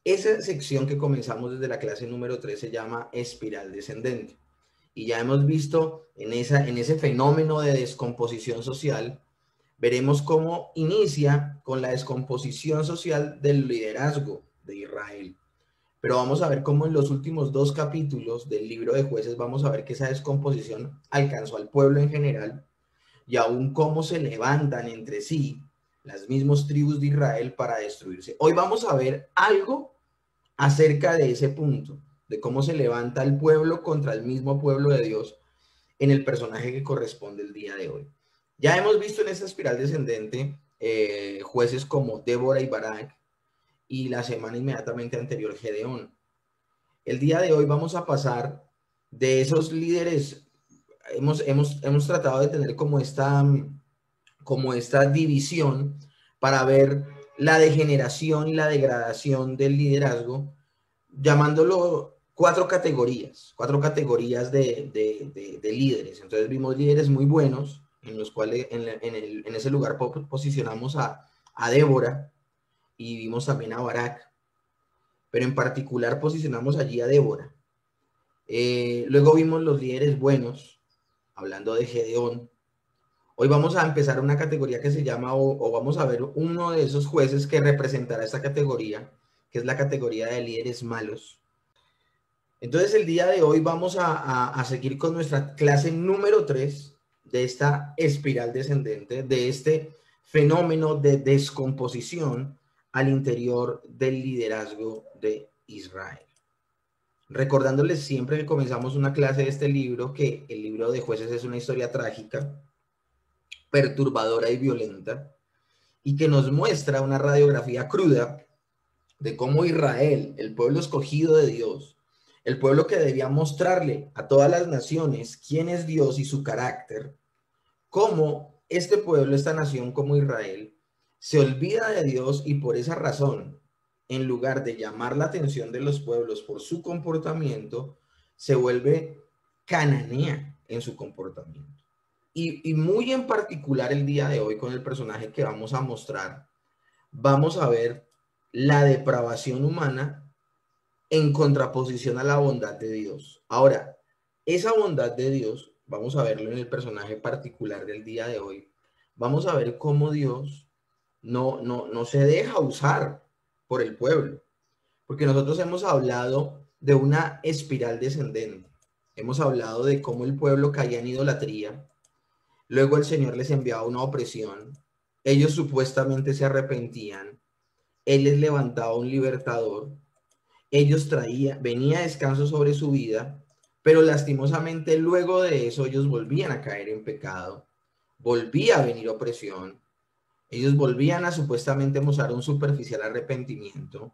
Esa sección que comenzamos desde la clase número 3 se llama espiral descendente. Y ya hemos visto en ese fenómeno de descomposición social, veremos cómo inicia con la descomposición social del liderazgo de Israel. Pero vamos a ver cómo en los últimos 2 capítulos del libro de Jueces vamos a ver que esa descomposición alcanzó al pueblo en general y aún cómo se levantan entre sí las mismas tribus de Israel para destruirse. Hoy vamos a ver algo acerca de ese punto, de cómo se levanta el pueblo contra el mismo pueblo de Dios en el personaje que corresponde el día de hoy. Ya hemos visto en esta espiral descendente jueces como Débora y Barak, y la semana inmediatamente anterior Gedeón. El día de hoy vamos a pasar de esos líderes, hemos tratado de tener como esta división para ver la degeneración y la degradación del liderazgo, llamándolo cuatro categorías de líderes. Entonces vimos líderes muy buenos, en los cuales en ese lugar posicionamos a Débora, y vimos también a Barak, pero en particular posicionamos allí a Débora. Luego vimos los líderes buenos, hablando de Gedeón. Hoy vamos a empezar una categoría que se llama, o vamos a ver uno de esos jueces que representará esta categoría, que es la categoría de líderes malos. Entonces el día de hoy vamos a seguir con nuestra clase número 3 de esta espiral descendente, de este fenómeno de descomposición al interior del liderazgo de Israel. Recordándoles siempre que comenzamos una clase de este libro, que el libro de Jueces es una historia trágica, perturbadora y violenta, y que nos muestra una radiografía cruda de cómo Israel, el pueblo escogido de Dios, el pueblo que debía mostrarle a todas las naciones quién es Dios y su carácter, cómo este pueblo, esta nación como Israel, se olvida de Dios y por esa razón, en lugar de llamar la atención de los pueblos por su comportamiento, se vuelve cananea en su comportamiento. Y muy en particular el día de hoy con el personaje que vamos a mostrar, vamos a ver la depravación humana en contraposición a la bondad de Dios. Ahora, esa bondad de Dios, vamos a verlo en el personaje particular del día de hoy, vamos a ver cómo Dios no se deja usar por el pueblo, porque nosotros hemos hablado de una espiral descendente, hemos hablado de cómo el pueblo caía en idolatría, luego el Señor les enviaba una opresión, ellos supuestamente se arrepentían, Él les levantaba un libertador, ellos venía descanso sobre su vida, pero lastimosamente luego de eso ellos volvían a caer en pecado, volvía a venir opresión, ellos volvían a supuestamente mostrar un superficial arrepentimiento,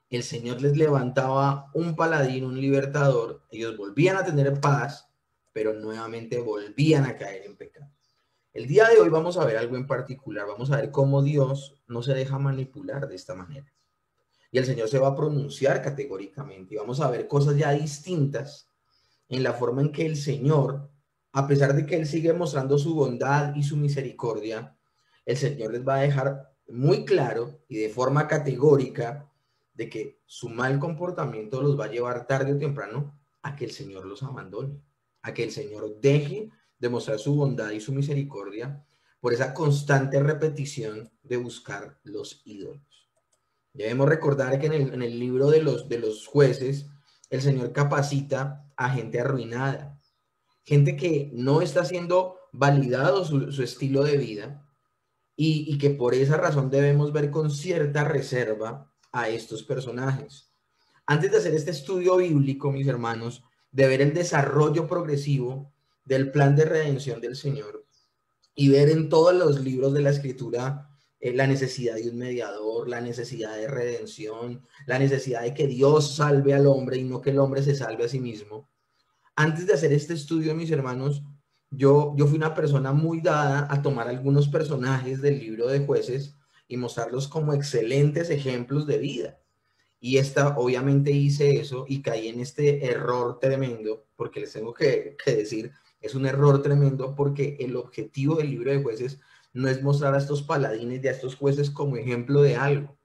el Señor les levantaba un paladín, un libertador, ellos volvían a tener paz, pero nuevamente volvían a caer en pecado. El día de hoy vamos a ver algo en particular, vamos a ver cómo Dios no se deja manipular de esta manera. Y el Señor se va a pronunciar categóricamente y vamos a ver cosas ya distintas en la forma en que el Señor, a pesar de que Él sigue mostrando su bondad y su misericordia, el Señor les va a dejar muy claro y de forma categórica de que su mal comportamiento los va a llevar tarde o temprano a que el Señor los abandone, a que el Señor deje de mostrar su bondad y su misericordia por esa constante repetición de buscar los ídolos. Debemos recordar que en el libro de los jueces, el Señor capacita a gente arruinada, gente que no está siendo validado su estilo de vida y que por esa razón debemos ver con cierta reserva a estos personajes. Antes de hacer este estudio bíblico, mis hermanos, de ver el desarrollo progresivo del plan de redención del Señor y ver en todos los libros de la Escritura la necesidad de un mediador, la necesidad de redención, la necesidad de que Dios salve al hombre y no que el hombre se salve a sí mismo. Antes de hacer este estudio, mis hermanos, yo fui una persona muy dada a tomar algunos personajes del libro de Jueces y mostrarlos como excelentes ejemplos de vida. Y obviamente hice eso y caí en este error tremendo, porque les tengo que decir, es un error tremendo porque el objetivo del libro de Jueces no es mostrar a estos paladines y a estos jueces como ejemplo de algo,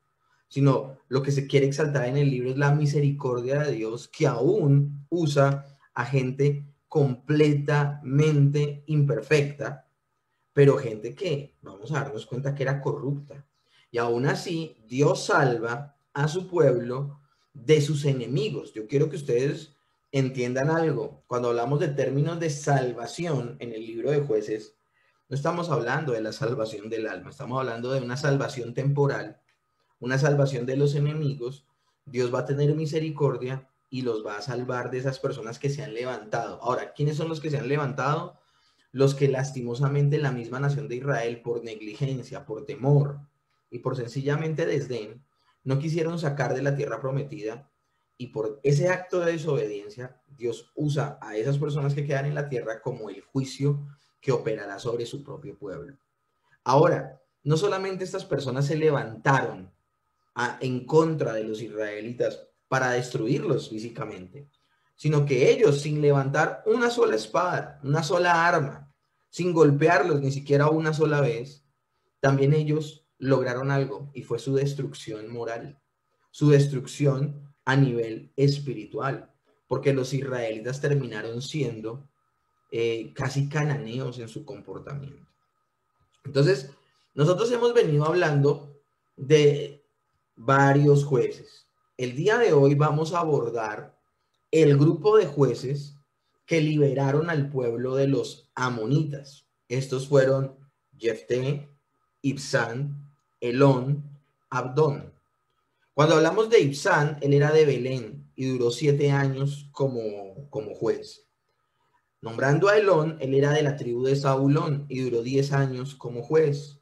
sino lo que se quiere exaltar en el libro es la misericordia de Dios, que aún usa a gente completamente imperfecta, pero gente que vamos a darnos cuenta que era corrupta. Y aún así, Dios salva a su pueblo de sus enemigos. Yo quiero que ustedes entiendan algo. Cuando hablamos de términos de salvación en el libro de Jueces, no estamos hablando de la salvación del alma, estamos hablando de una salvación temporal, una salvación de los enemigos. Dios va a tener misericordia y los va a salvar de esas personas que se han levantado. Ahora, ¿quiénes son los que se han levantado? Los que lastimosamente la misma nación de Israel, por negligencia, por temor y por sencillamente desdén, no quisieron sacar de la tierra prometida, y por ese acto de desobediencia, Dios usa a esas personas que quedan en la tierra como el juicio que operará sobre su propio pueblo. Ahora, no solamente estas personas se levantaron en contra de los israelitas para destruirlos físicamente, sino que ellos, sin levantar una sola espada, una sola arma, sin golpearlos ni siquiera una sola vez, también ellos lograron algo, y fue su destrucción moral, su destrucción a nivel espiritual, porque los israelitas terminaron siendo casi cananeos en su comportamiento. Entonces, nosotros hemos venido hablando de varios jueces. El día de hoy vamos a abordar el grupo de jueces que liberaron al pueblo de los amonitas. Estos fueron Jefté, Ibsán, Elón, Abdón. Cuando hablamos de Ibsán, él era de Belén y duró 7 años como juez. Nombrando a Elón, él era de la tribu de Zabulón y duró 10 años como juez.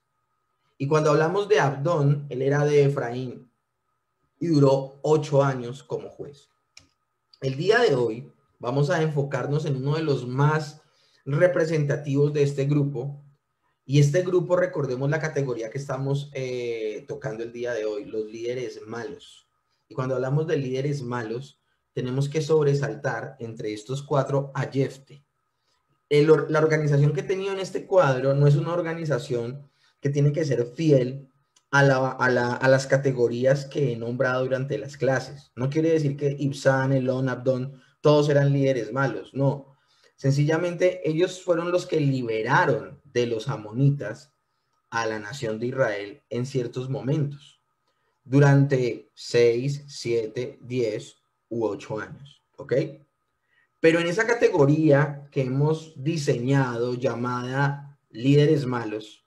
Y cuando hablamos de Abdón, él era de Efraín y duró 8 años como juez. El día de hoy vamos a enfocarnos en uno de los más representativos de este grupo. Y este grupo, recordemos la categoría que estamos tocando el día de hoy, los líderes malos. Y cuando hablamos de líderes malos, tenemos que sobresaltar entre estos 4 a Jefté. La organización que he tenido en este cuadro no es una organización que tiene que ser fiel a las categorías que he nombrado durante las clases. No quiere decir que Ibsán, Elón, Abdón, todos eran líderes malos, no. Sencillamente ellos fueron los que liberaron de los amonitas a la nación de Israel en ciertos momentos, durante 6, 7, 10 u 8 años, ¿ok? Pero en esa categoría que hemos diseñado llamada líderes malos,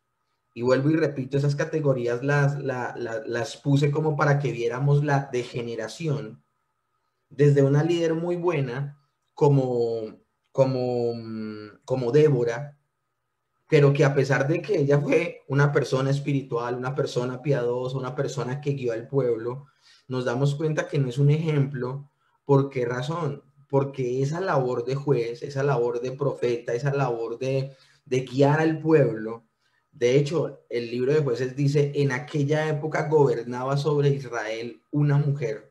y vuelvo y repito, esas categorías las puse como para que viéramos la degeneración desde una líder muy buena como Débora, pero que a pesar de que ella fue una persona espiritual, una persona piadosa, una persona que guió al pueblo, nos damos cuenta que no es un ejemplo. ¿Por qué razón? Porque esa labor de juez, esa labor de profeta, esa labor de guiar al pueblo, de hecho, el libro de Jueces dice, en aquella época gobernaba sobre Israel una mujer.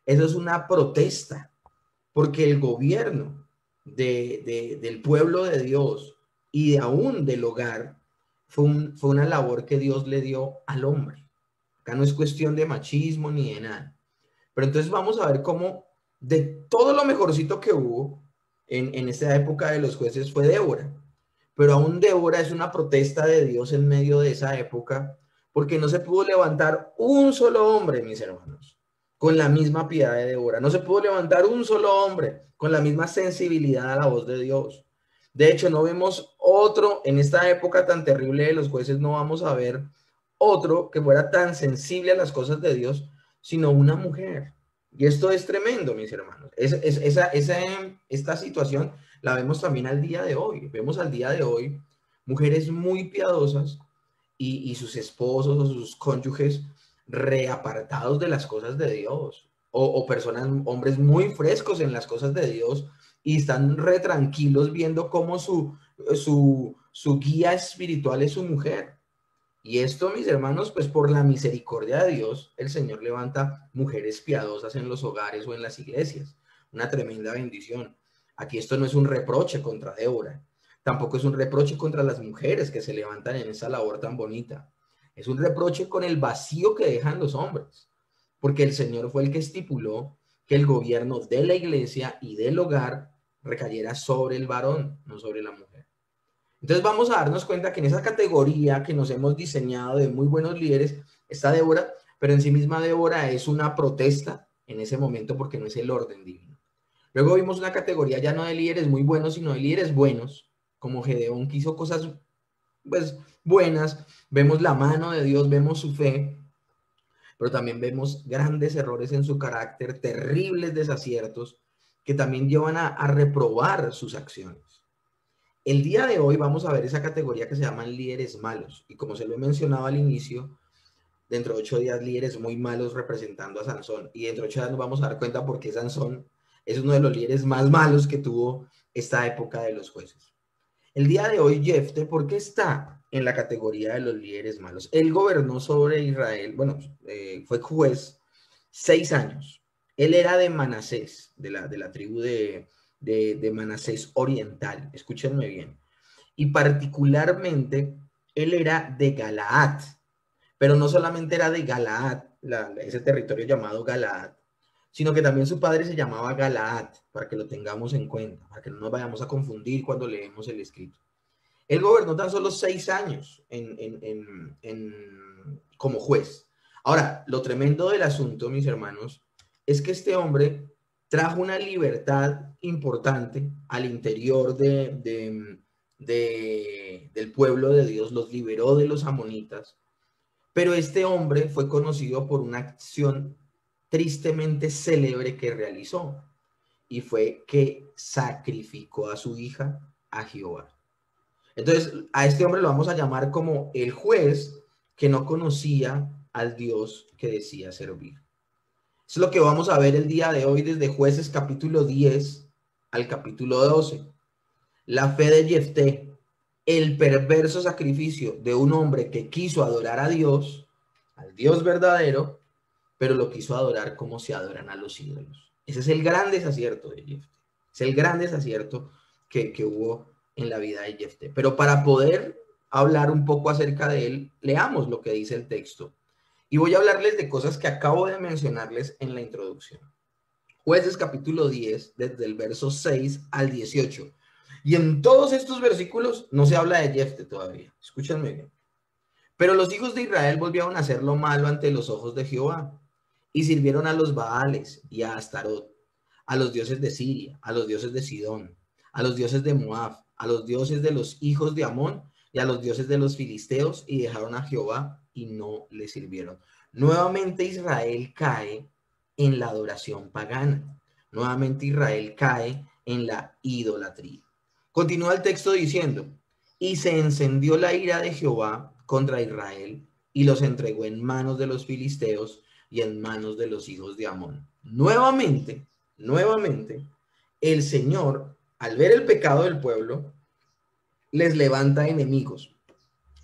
Eso es una protesta, porque el gobierno del pueblo de Dios y de aún del hogar fue una labor que Dios le dio al hombre. Acá no es cuestión de machismo ni de nada. Pero entonces vamos a ver cómo de todo lo mejorcito que hubo en esta época de los jueces fue Débora. Pero aún Débora es una protesta de Dios en medio de esa época, porque no se pudo levantar un solo hombre, mis hermanos, con la misma piedad de Débora. No se pudo levantar un solo hombre con la misma sensibilidad a la voz de Dios. De hecho, no vemos otro, en esta época tan terrible de los jueces, no vamos a ver otro que fuera tan sensible a las cosas de Dios, sino una mujer. Y esto es tremendo, mis hermanos. Esta situación la vemos también al día de hoy. Vemos al día de hoy mujeres muy piadosas y sus esposos o sus cónyuges reapartados de las cosas de Dios, o personas, hombres muy frescos en las cosas de Dios y están re tranquilos viendo cómo su guía espiritual es su mujer. Y esto, mis hermanos, pues por la misericordia de Dios, el Señor levanta mujeres piadosas en los hogares o en las iglesias. Una tremenda bendición. Aquí esto no es un reproche contra Débora, tampoco es un reproche contra las mujeres que se levantan en esa labor tan bonita. Es un reproche con el vacío que dejan los hombres. porque el Señor fue el que estipuló que el gobierno de la iglesia y del hogar recayera sobre el varón, no sobre la mujer. Entonces vamos a darnos cuenta que en esa categoría que nos hemos diseñado de muy buenos líderes está Débora, pero en sí misma Débora es una protesta en ese momento porque no es el orden divino. Luego vimos una categoría ya no de líderes muy buenos, sino de líderes buenos, como Gedeón, que hizo cosas pues buenas, vemos la mano de Dios, vemos su fe, pero también vemos grandes errores en su carácter, terribles desaciertos que también llevan a reprobar sus acciones. El día de hoy vamos a ver esa categoría que se llaman líderes malos, y como se lo he mencionado al inicio, dentro de 8 días líderes muy malos representando a Sansón, y dentro de 8 días nos vamos a dar cuenta por qué Sansón es uno de los líderes más malos que tuvo esta época de los jueces. El día de hoy, Jefte, ¿por qué está en la categoría de los líderes malos? Él gobernó sobre Israel, bueno, fue juez 6 años. Él era de Manasés, de la tribu de Manasés oriental, escúchenme bien. Y particularmente, él era de Galaad, pero no solamente era de Galaad, ese territorio llamado Galaad, sino que también su padre se llamaba Galaad, para que lo tengamos en cuenta, para que no nos vayamos a confundir cuando leemos el escrito. Él gobernó tan solo 6 años como juez. Ahora, lo tremendo del asunto, mis hermanos, es que este hombre trajo una libertad importante al interior del pueblo de Dios, los liberó de los amonitas, pero este hombre fue conocido por una acción tristemente célebre que realizó, y fue que sacrificó a su hija a Jehová. Entonces, a este hombre lo vamos a llamar como el juez que no conocía al Dios que decía servir. Eso es lo que vamos a ver el día de hoy desde Jueces capítulo 10 al capítulo 12. La fe de Jefté, el perverso sacrificio de un hombre que quiso adorar a Dios, al Dios verdadero, pero lo quiso adorar como se adoran a los ídolos. Ese es el gran desacierto de Jefté. Es el gran desacierto que hubo en la vida de Jefté. Pero para poder hablar un poco acerca de él, leamos lo que dice el texto. Y voy a hablarles de cosas que acabo de mencionarles en la introducción. Jueces capítulo 10, desde el verso 6 al 18. Y en todos estos versículos no se habla de Jefté todavía. Escúchenme bien. Pero los hijos de Israel volvieron a hacer lo malo ante los ojos de Jehová, y sirvieron a los Baales y a Astarot, a los dioses de Siria, a los dioses de Sidón, a los dioses de Moab, a los dioses de los hijos de Amón y a los dioses de los filisteos, y dejaron a Jehová y no le sirvieron. Nuevamente Israel cae en la adoración pagana. Nuevamente Israel cae en la idolatría. Continúa el texto diciendo: y se encendió la ira de Jehová contra Israel, y los entregó en manos de los filisteos y en manos de los hijos de Amón. Nuevamente, el Señor, al ver el pecado del pueblo, les levanta enemigos.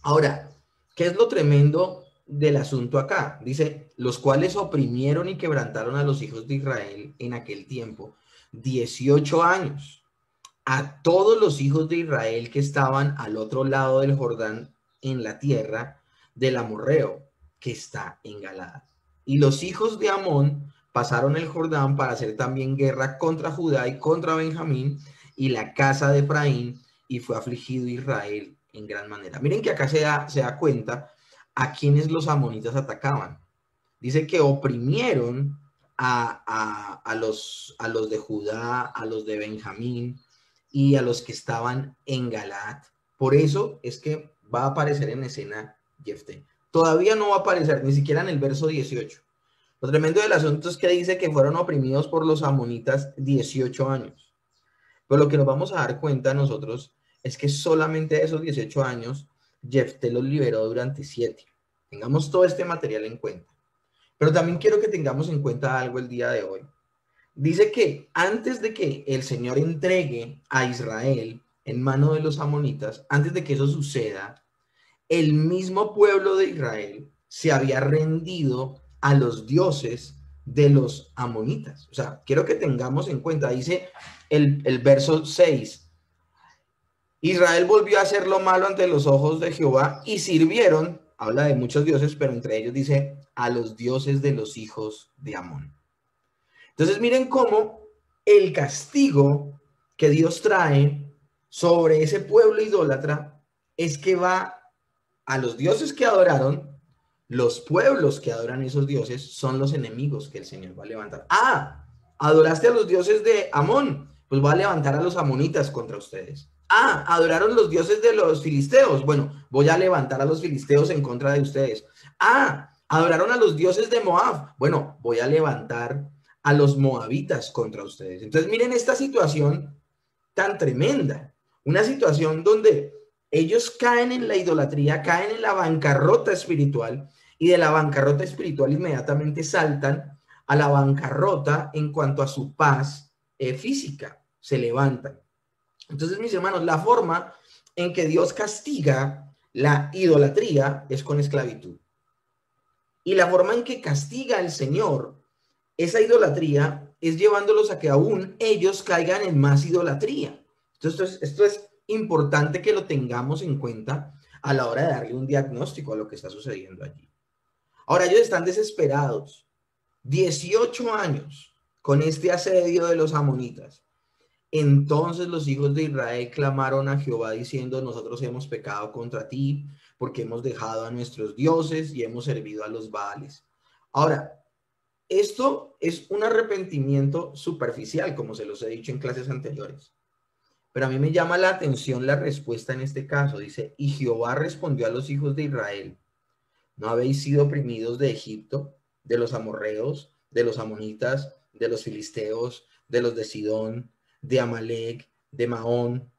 Ahora, ¿qué es lo tremendo del asunto acá? Dice, los cuales oprimieron y quebrantaron a los hijos de Israel en aquel tiempo 18 años. A todos los hijos de Israel que estaban al otro lado del Jordán, en la tierra del amorreo, que está en Galaad. Y los hijos de Amón pasaron el Jordán para hacer también guerra contra Judá y contra Benjamín y la casa de Efraín, y fue afligido Israel en gran manera. Miren que acá se da cuenta a quienes los amonitas atacaban. Dice que oprimieron a los de Judá, a los de Benjamín y a los que estaban en Galaad. Por eso es que va a aparecer en escena Jefté. Todavía no va a aparecer, ni siquiera en el verso 18. Lo tremendo del asunto es que dice que fueron oprimidos por los amonitas 18 años. Pero lo que nos vamos a dar cuenta nosotros es que solamente esos 18 años Jefté los liberó durante 7. Tengamos todo este material en cuenta. Pero también quiero que tengamos en cuenta algo el día de hoy. Dice que antes de que el Señor entregue a Israel en mano de los amonitas, antes de que eso suceda, el mismo pueblo de Israel se había rendido a los dioses de los amonitas. O sea, quiero que tengamos en cuenta, dice el verso 6, Israel volvió a hacer lo malo ante los ojos de Jehová y sirvieron habla de muchos dioses, pero entre ellos dice a los dioses de los hijos de Amón. Entonces miren cómo el castigo que Dios trae sobre ese pueblo idólatra es que va a los dioses que adoraron. Los pueblos que adoran esos dioses son los enemigos que el Señor va a levantar. Ah, adoraste a los dioses de Amón, pues va a levantar a los amonitas contra ustedes. Ah, adoraron los dioses de los filisteos. Bueno, voy a levantar a los filisteos en contra de ustedes. Ah, adoraron a los dioses de Moab. Bueno, voy a levantar a los moabitas contra ustedes. Entonces miren esta situación tan tremenda. Una situación donde ellos caen en la idolatría, caen en la bancarrota espiritual, y de la bancarrota espiritual inmediatamente saltan a la bancarrota en cuanto a su paz física, se levantan. Entonces, mis hermanos, la forma en que Dios castiga la idolatría es con esclavitud. Y la forma en que castiga el Señor esa idolatría es llevándolos a que aún ellos caigan en más idolatría. Entonces, esto es importante que lo tengamos en cuenta a la hora de darle un diagnóstico a lo que está sucediendo allí. Ahora ellos están desesperados, 18 años con este asedio de los amonitas. Entonces los hijos de Israel clamaron a Jehová diciendo: nosotros hemos pecado contra ti porque hemos dejado a nuestros dioses y hemos servido a los Baales. Ahora, esto es un arrepentimiento superficial, como se los he dicho en clases anteriores. Pero a mí me llama la atención la respuesta en este caso. Dice: y Jehová respondió a los hijos de Israel: ¿no habéis sido oprimidos de Egipto, de los amorreos, de los amonitas, de los filisteos, de los de Sidón, de Amalec, de Maón,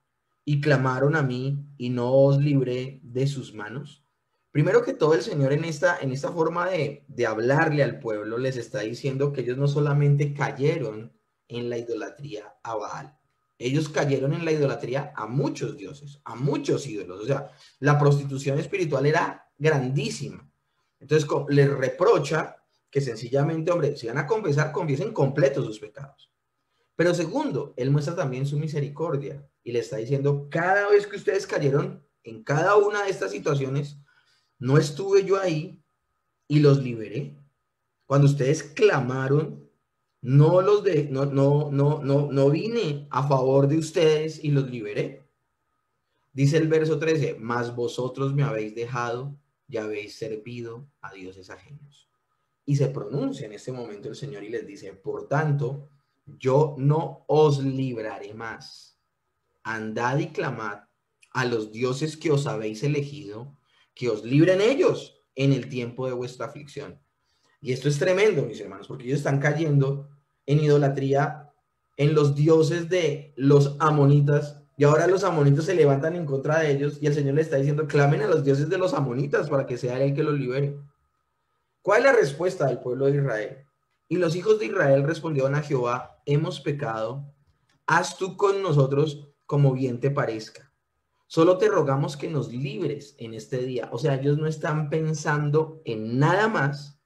y clamaron a mí y no os libré de sus manos? Primero que todo, el Señor en esta forma de hablarle al pueblo les está diciendo que ellos no solamente cayeron en la idolatría a Baal, ellos cayeron en la idolatría a muchos dioses, a muchos ídolos. O sea, la prostitución espiritual era grandísima. Entonces les reprocha que sencillamente, hombre, si van a confesar, confiesen completos sus pecados. Pero segundo, él muestra también su misericordia y le está diciendo: cada vez que ustedes cayeron en cada una de estas situaciones, no estuve yo ahí y los liberé. Cuando ustedes clamaron, no vine a favor de ustedes y los liberé. Dice el verso 13: mas vosotros me habéis dejado y habéis servido a dioses ajenos. Y se pronuncia en este momento el Señor y les dice: por tanto, yo no os libraré más. Andad y clamad a los dioses que os habéis elegido, que os libren ellos en el tiempo de vuestra aflicción. Y esto es tremendo, mis hermanos, porque ellos están cayendo en idolatría en los dioses de los amonitas, y ahora los amonitas se levantan en contra de ellos, y el Señor les está diciendo: clamen a los dioses de los amonitas para que sea Él el que los libere. ¿Cuál es la respuesta del pueblo de Israel? Y los hijos de Israel respondieron a Jehová: hemos pecado, haz tú con nosotros como bien te parezca. Solo te rogamos que nos libres en este día. O sea, ellos no están pensando en nada más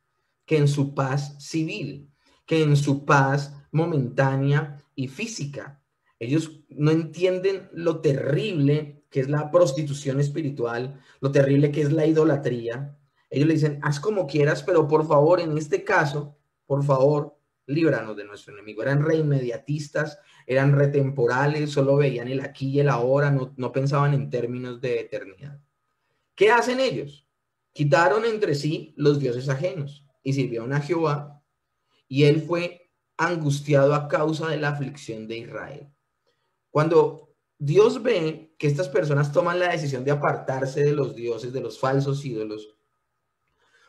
que en su paz civil, que en su paz momentánea y física. Ellos no entienden lo terrible que es la prostitución espiritual, lo terrible que es la idolatría. Ellos le dicen: haz como quieras, pero por favor, en este caso, por favor, líbranos de nuestro enemigo. Eran reinmediatistas, eran retemporales, solo veían el aquí y el ahora, no pensaban en términos de eternidad. ¿Qué hacen ellos? Quitaron entre sí los dioses ajenos y sirvieron a Jehová, y él fue angustiado a causa de la aflicción de Israel. Cuando Dios ve que estas personas toman la decisión de apartarse de los dioses, de los falsos ídolos,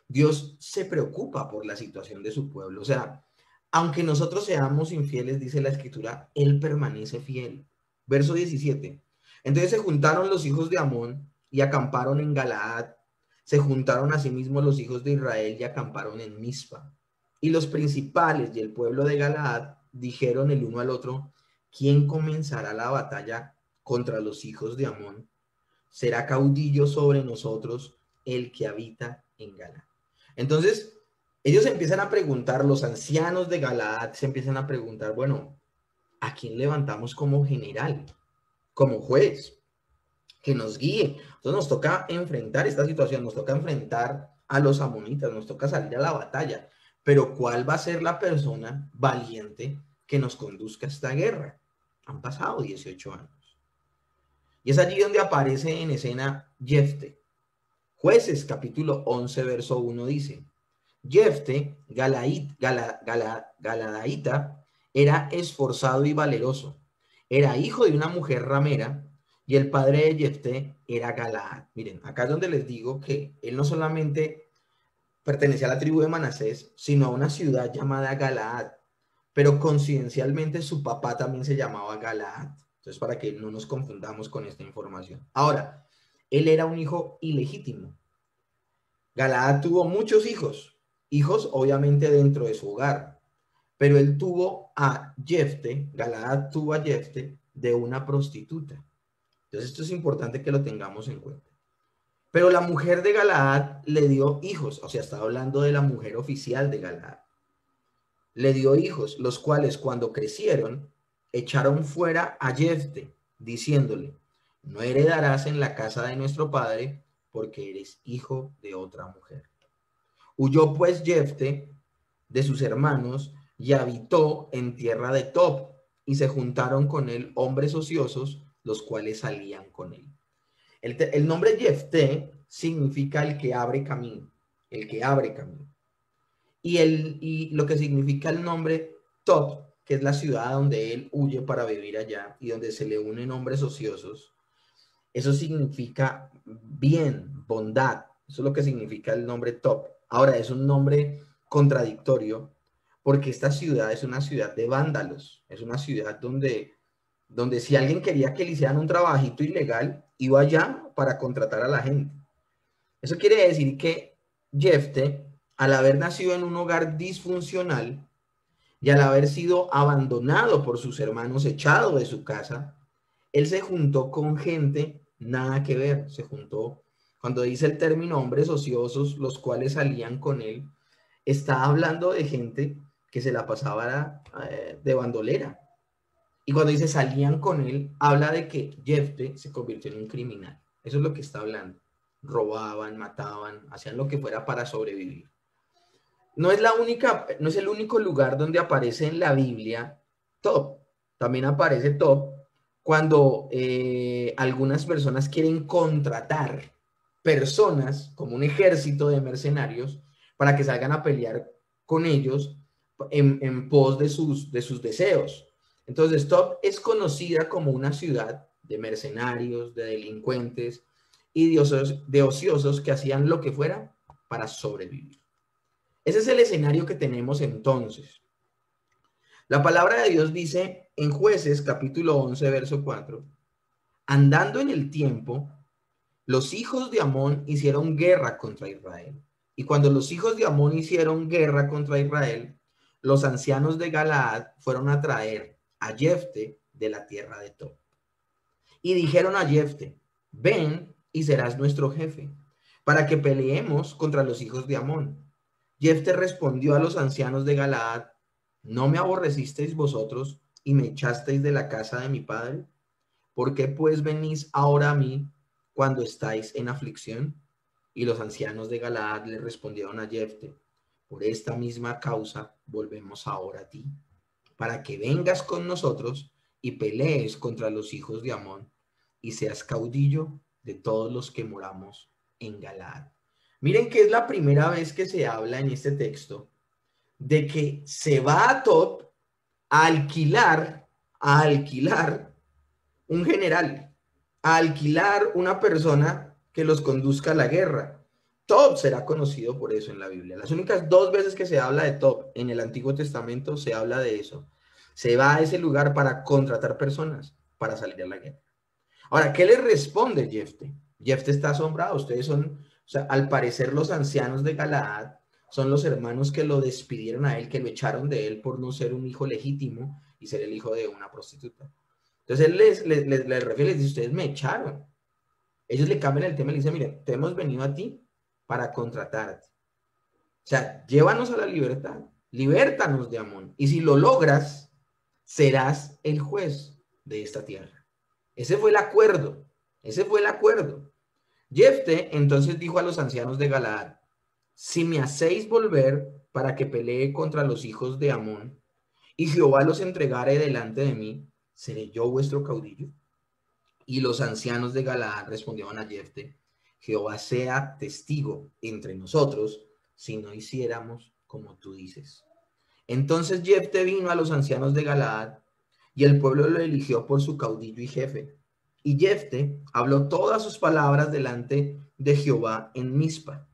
Dios se preocupa por la situación de su pueblo. O sea, aunque nosotros seamos infieles, dice la Escritura, Él permanece fiel. Verso 17. Entonces se juntaron los hijos de Amón y acamparon en Galaad. Se juntaron asimismo los hijos de Israel y acamparon en Mizpa. Y los principales y el pueblo de Galaad dijeron el uno al otro: ¿quién comenzará la batalla contra los hijos de Amón? Será caudillo sobre nosotros el que habita en Galaad. Entonces, ellos empiezan a preguntar, los ancianos de Galaad se empiezan a preguntar: bueno, ¿a quién levantamos como general, como juez? que nos guíe. Entonces nos toca enfrentar esta situación, nos toca enfrentar a los amonitas, nos toca salir a la batalla. Pero ¿cuál va a ser la persona valiente que nos conduzca a esta guerra? Han pasado 18 años. Y es allí donde aparece en escena Jefte. Jueces capítulo 11, verso 1 dice, Jefte, Galadaíta, era esforzado y valeroso. Era hijo de una mujer ramera y el padre de Jefte era Galaad. Miren, acá es donde les digo que él no solamente pertenecía a la tribu de Manasés, sino a una ciudad llamada Galaad. Pero coincidencialmente su papá también se llamaba Galaad. Entonces, para que no nos confundamos con esta información. Ahora, él era un hijo ilegítimo. Galaad tuvo muchos hijos, hijos obviamente dentro de su hogar, pero él tuvo a Jefte, Galaad tuvo a Jefte de una prostituta. Entonces esto es importante que lo tengamos en cuenta. Pero la mujer de Galaad le dio hijos, o sea, está hablando de la mujer oficial de Galaad. Le dio hijos, los cuales cuando crecieron, echaron fuera a Jefte, diciéndole, no heredarás en la casa de nuestro padre, porque eres hijo de otra mujer. Huyó pues Jefte de sus hermanos y habitó en tierra de Tob, y se juntaron con él hombres ociosos, los cuales salían con él. El nombre Jefte significa el que abre camino, el que abre camino. Y lo que significa el nombre Tob, que es la ciudad donde él huye para vivir allá y donde se le unen hombres ociosos, eso significa bien, bondad. Eso es lo que significa el nombre Tob. Ahora, es un nombre contradictorio porque esta ciudad es una ciudad de vándalos. Es una ciudad donde si alguien quería que le hicieran un trabajito ilegal, iba allá para contratar a la gente. Eso quiere decir que Jefte, al haber nacido en un hogar disfuncional y al haber sido abandonado por sus hermanos, echado de su casa, él se juntó con gente nada que ver. Se juntó, cuando dice el término hombres ociosos, los cuales salían con él, está hablando de gente que se la pasaba de bandolera. Y cuando dice salían con él, habla de que Jefte se convirtió en un criminal. Eso es lo que está hablando. Robaban, mataban, hacían lo que fuera para sobrevivir. No es no es el único lugar donde aparece en la Biblia Tob. También aparece Tob cuando algunas personas quieren contratar personas como un ejército de mercenarios para que salgan a pelear con ellos en pos de sus deseos. Entonces, Tob es conocida como una ciudad de mercenarios, de delincuentes y de ociosos que hacían lo que fuera para sobrevivir. Ese es el escenario que tenemos entonces. La palabra de Dios dice en Jueces capítulo 11, verso 4, andando en el tiempo, los hijos de Amón hicieron guerra contra Israel. Y cuando los hijos de Amón hicieron guerra contra Israel, los ancianos de Galaad fueron a traer a Jefte de la tierra de Tob. Y dijeron a Jefte, ven y serás nuestro jefe, para que peleemos contra los hijos de Amón. Jefte respondió a los ancianos de Galaad, ¿no me aborrecisteis vosotros y me echasteis de la casa de mi padre? ¿Por qué pues venís ahora a mí cuando estáis en aflicción? Y los ancianos de Galaad le respondieron a Jefte, por esta misma causa volvemos ahora a ti, para que vengas con nosotros y pelees contra los hijos de Amón y seas caudillo de todos los que moramos en Galaad. Miren que es la primera vez que se habla en este texto de que se va a Tob a alquilar un general, a alquilar una persona que los conduzca a la guerra. Tob será conocido por eso en la Biblia. Las únicas dos veces que se habla de Tob en el Antiguo Testamento se habla de eso. Se va a ese lugar para contratar personas para salir a la guerra. Ahora, ¿qué le responde Jefte? Jefte está asombrado. Ustedes son, o sea, al parecer los ancianos de Galaad son los hermanos que lo despidieron a él, que lo echaron de él por no ser un hijo legítimo y ser el hijo de una prostituta. Entonces él les refiere, les dice, ustedes me echaron. Ellos le cambian el tema y le dicen, mire, te hemos venido a ti para contratarte. O sea, llévanos a la libertad, libértanos de Amón. Y si lo logras, serás el juez de esta tierra. Ese fue el acuerdo. Ese fue el acuerdo. Jefté entonces dijo a los ancianos de Galaad: si me hacéis volver para que pelee contra los hijos de Amón, y Jehová los entregare delante de mí, ¿seré yo vuestro caudillo? Y los ancianos de Galaad respondieron a Jefté: Jehová sea testigo entre nosotros si no hiciéramos como tú dices. Entonces Jefté vino a los ancianos de Galaad, y el pueblo lo eligió por su caudillo y jefe. Y Jefté habló todas sus palabras delante de Jehová en Mizpa.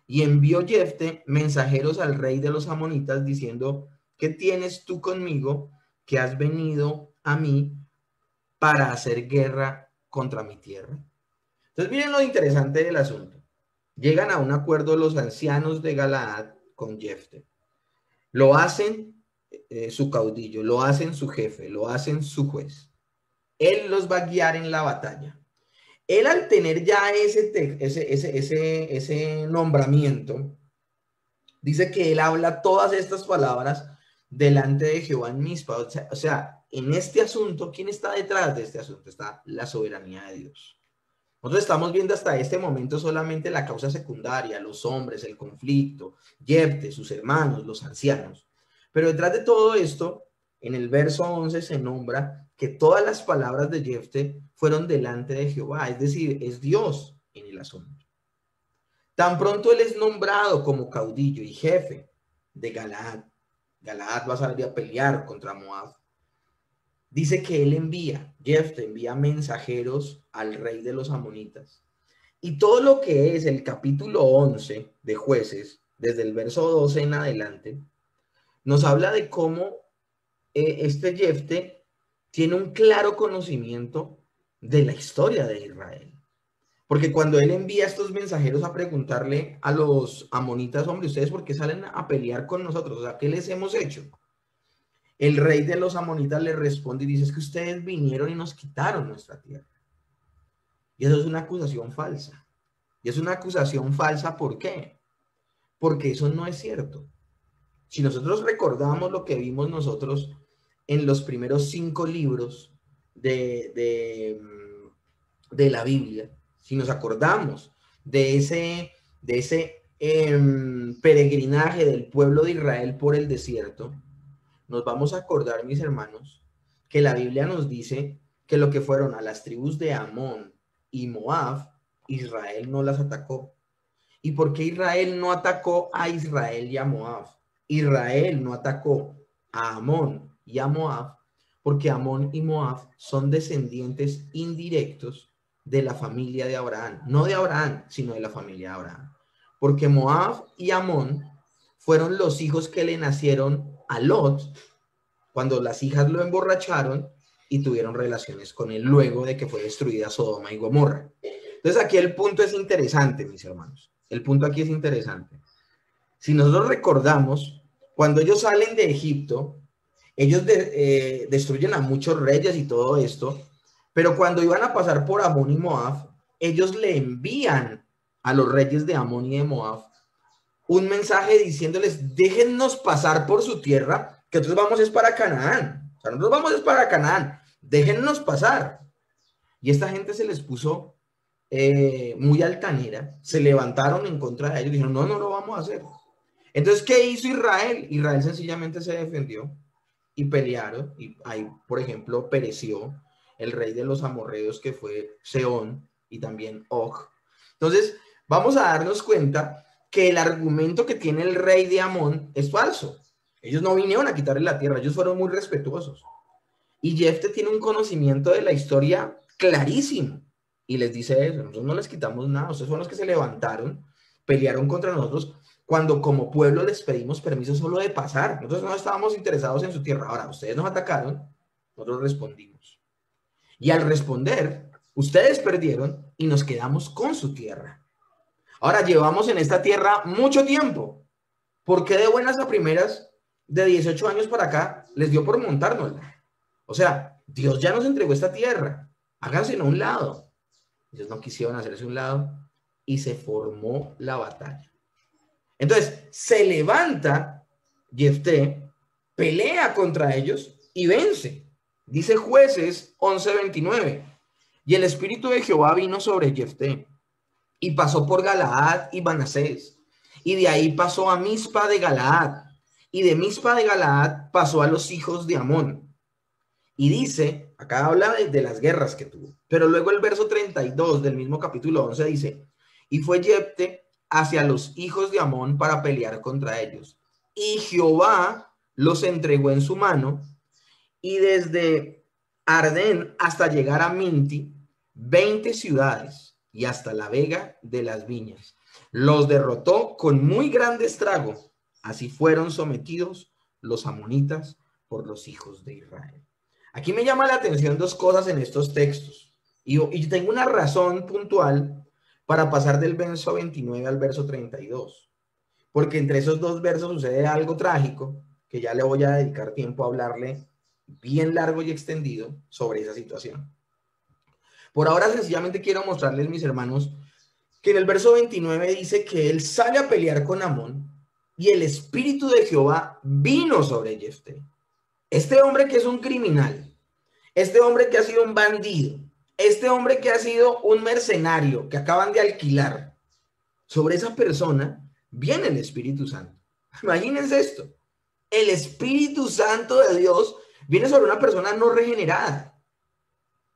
Y envió Jefté mensajeros al rey de los amonitas diciendo: ¿qué tienes tú conmigo que has venido a mí para hacer guerra contra mi tierra? Entonces miren lo interesante del asunto. Llegan a un acuerdo los ancianos de Galaad con Jefté. Lo hacen su caudillo, lo hacen su jefe, lo hacen su juez. Él los va a guiar en la batalla. Él, al tener ya ese nombramiento, dice que él habla todas estas palabras delante de Jehová en Mizpa. O sea, en este asunto, ¿quién está detrás de este asunto? Está la soberanía de Dios. Nosotros estamos viendo hasta este momento solamente la causa secundaria, los hombres, el conflicto, Jefté, sus hermanos, los ancianos. Pero detrás de todo esto, en el verso 11 se nombra que todas las palabras de Jefté fueron delante de Jehová, es decir, es Dios en el asunto. Tan pronto él es nombrado como caudillo y jefe de Galaad, Galaad va a salir a pelear contra Moab. Dice que él Jefté envía mensajeros al rey de los amonitas. Y todo lo que es el capítulo 11 de Jueces, desde el verso 12 en adelante, nos habla de cómo este Jefté tiene un claro conocimiento de la historia de Israel. Porque cuando él envía a estos mensajeros a preguntarle a los amonitas: hombre, ¿ustedes por qué salen a pelear con nosotros? O sea, ¿qué les hemos hecho? El rey de los amonitas le responde y dice: es que ustedes vinieron y nos quitaron nuestra tierra. Y eso es una acusación falsa. Y es una acusación falsa, ¿por qué? Porque eso no es cierto. Si nosotros recordamos lo que vimos nosotros en los primeros 5 libros de la Biblia, si nos acordamos de ese peregrinaje del pueblo de Israel por el desierto, nos vamos a acordar, mis hermanos, que la Biblia nos dice que lo que fueron a las tribus de Amón y Moab, Israel no las atacó. ¿Y por qué Israel no atacó a Israel y a Moab? Israel no atacó a Amón y a Moab porque Amón y Moab son descendientes indirectos de la familia de Abraham. No de Abraham, sino de la familia de Abraham. Porque Moab y Amón fueron los hijos que le nacieron a Lot cuando las hijas lo emborracharon y tuvieron relaciones con él luego de que fue destruida Sodoma y Gomorra. Entonces aquí el punto es interesante, mis hermanos. El punto aquí es interesante. Si nosotros recordamos, cuando ellos salen de Egipto, ellos destruyen a muchos reyes y todo esto, pero cuando iban a pasar por Amón y Moab, ellos le envían a los reyes de Amón y de Moab un mensaje diciéndoles: déjennos pasar por su tierra, que nosotros vamos es para Canaán. O sea, nosotros vamos es para Canaán, déjennos pasar. Y esta gente se les puso muy altanera, se levantaron en contra de ellos, dijeron: no, no lo vamos a hacer. Entonces, ¿qué hizo Israel? Israel sencillamente se defendió y pelearon, y ahí, por ejemplo, pereció el rey de los amorreos, que fue Sehón, y también Og. Entonces, vamos a darnos cuenta que el argumento que tiene el rey de Amón es falso. Ellos no vinieron a quitarle la tierra, ellos fueron muy respetuosos. Y Jefté tiene un conocimiento de la historia clarísimo, y les dice eso: nosotros no les quitamos nada, ustedes son los que se levantaron, pelearon contra nosotros, cuando como pueblo les pedimos permiso solo de pasar. Nosotros no estábamos interesados en su tierra. Ahora, ustedes nos atacaron, nosotros respondimos. Y al responder, ustedes perdieron y nos quedamos con su tierra. Ahora, llevamos en esta tierra mucho tiempo. ¿Por qué de buenas a primeras, de 18 años para acá, les dio por montárnosla? O sea, Dios ya nos entregó esta tierra. Háganse a un lado. Ellos no quisieron hacerse a un lado y se formó la batalla. Entonces, se levanta Jefté, pelea contra ellos y vence. Dice Jueces 11:29. Y el espíritu de Jehová vino sobre Jefté, y pasó por Galaad y Manasés, y de ahí pasó a Mizpa de Galaad, y de Mizpa de Galaad pasó a los hijos de Amón. Y dice, acá habla de las guerras que tuvo, pero luego el verso 32 del mismo capítulo 11 dice, y fue Jefté hacia los hijos de Amón para pelear contra ellos. Y Jehová los entregó en su mano, y desde Ardén hasta llegar a Minti, 20 ciudades, y hasta la vega de las viñas. Los derrotó con muy grande estrago. Así fueron sometidos los amonitas por los hijos de Israel. Aquí me llama la atención dos cosas en estos textos. Y tengo una razón puntual para pasar del verso 29 al verso 32. Porque entre esos dos versos sucede algo trágico, que ya le voy a dedicar tiempo a hablarle bien largo y extendido sobre esa situación. Por ahora sencillamente quiero mostrarles, mis hermanos, que en el verso 29 dice que él sale a pelear con Amón y el espíritu de Jehová vino sobre Jefté. Este hombre que es un criminal, este hombre que ha sido un bandido, este hombre que ha sido un mercenario que acaban de alquilar, sobre esa persona viene el Espíritu Santo. Imagínense esto. El Espíritu Santo de Dios viene sobre una persona no regenerada.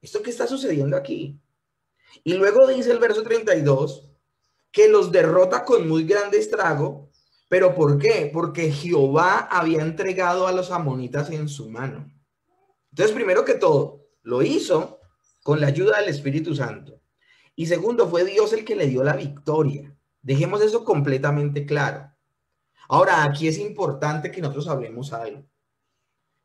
¿Esto qué está sucediendo aquí? Y luego dice el verso 32 que los derrota con muy grande estrago. ¿Pero por qué? Porque Jehová había entregado a los amonitas en su mano. Entonces, primero que todo, lo hizo con la ayuda del Espíritu Santo. Y segundo, fue Dios el que le dio la victoria. Dejemos eso completamente claro. Ahora, aquí es importante que nosotros hablemos algo.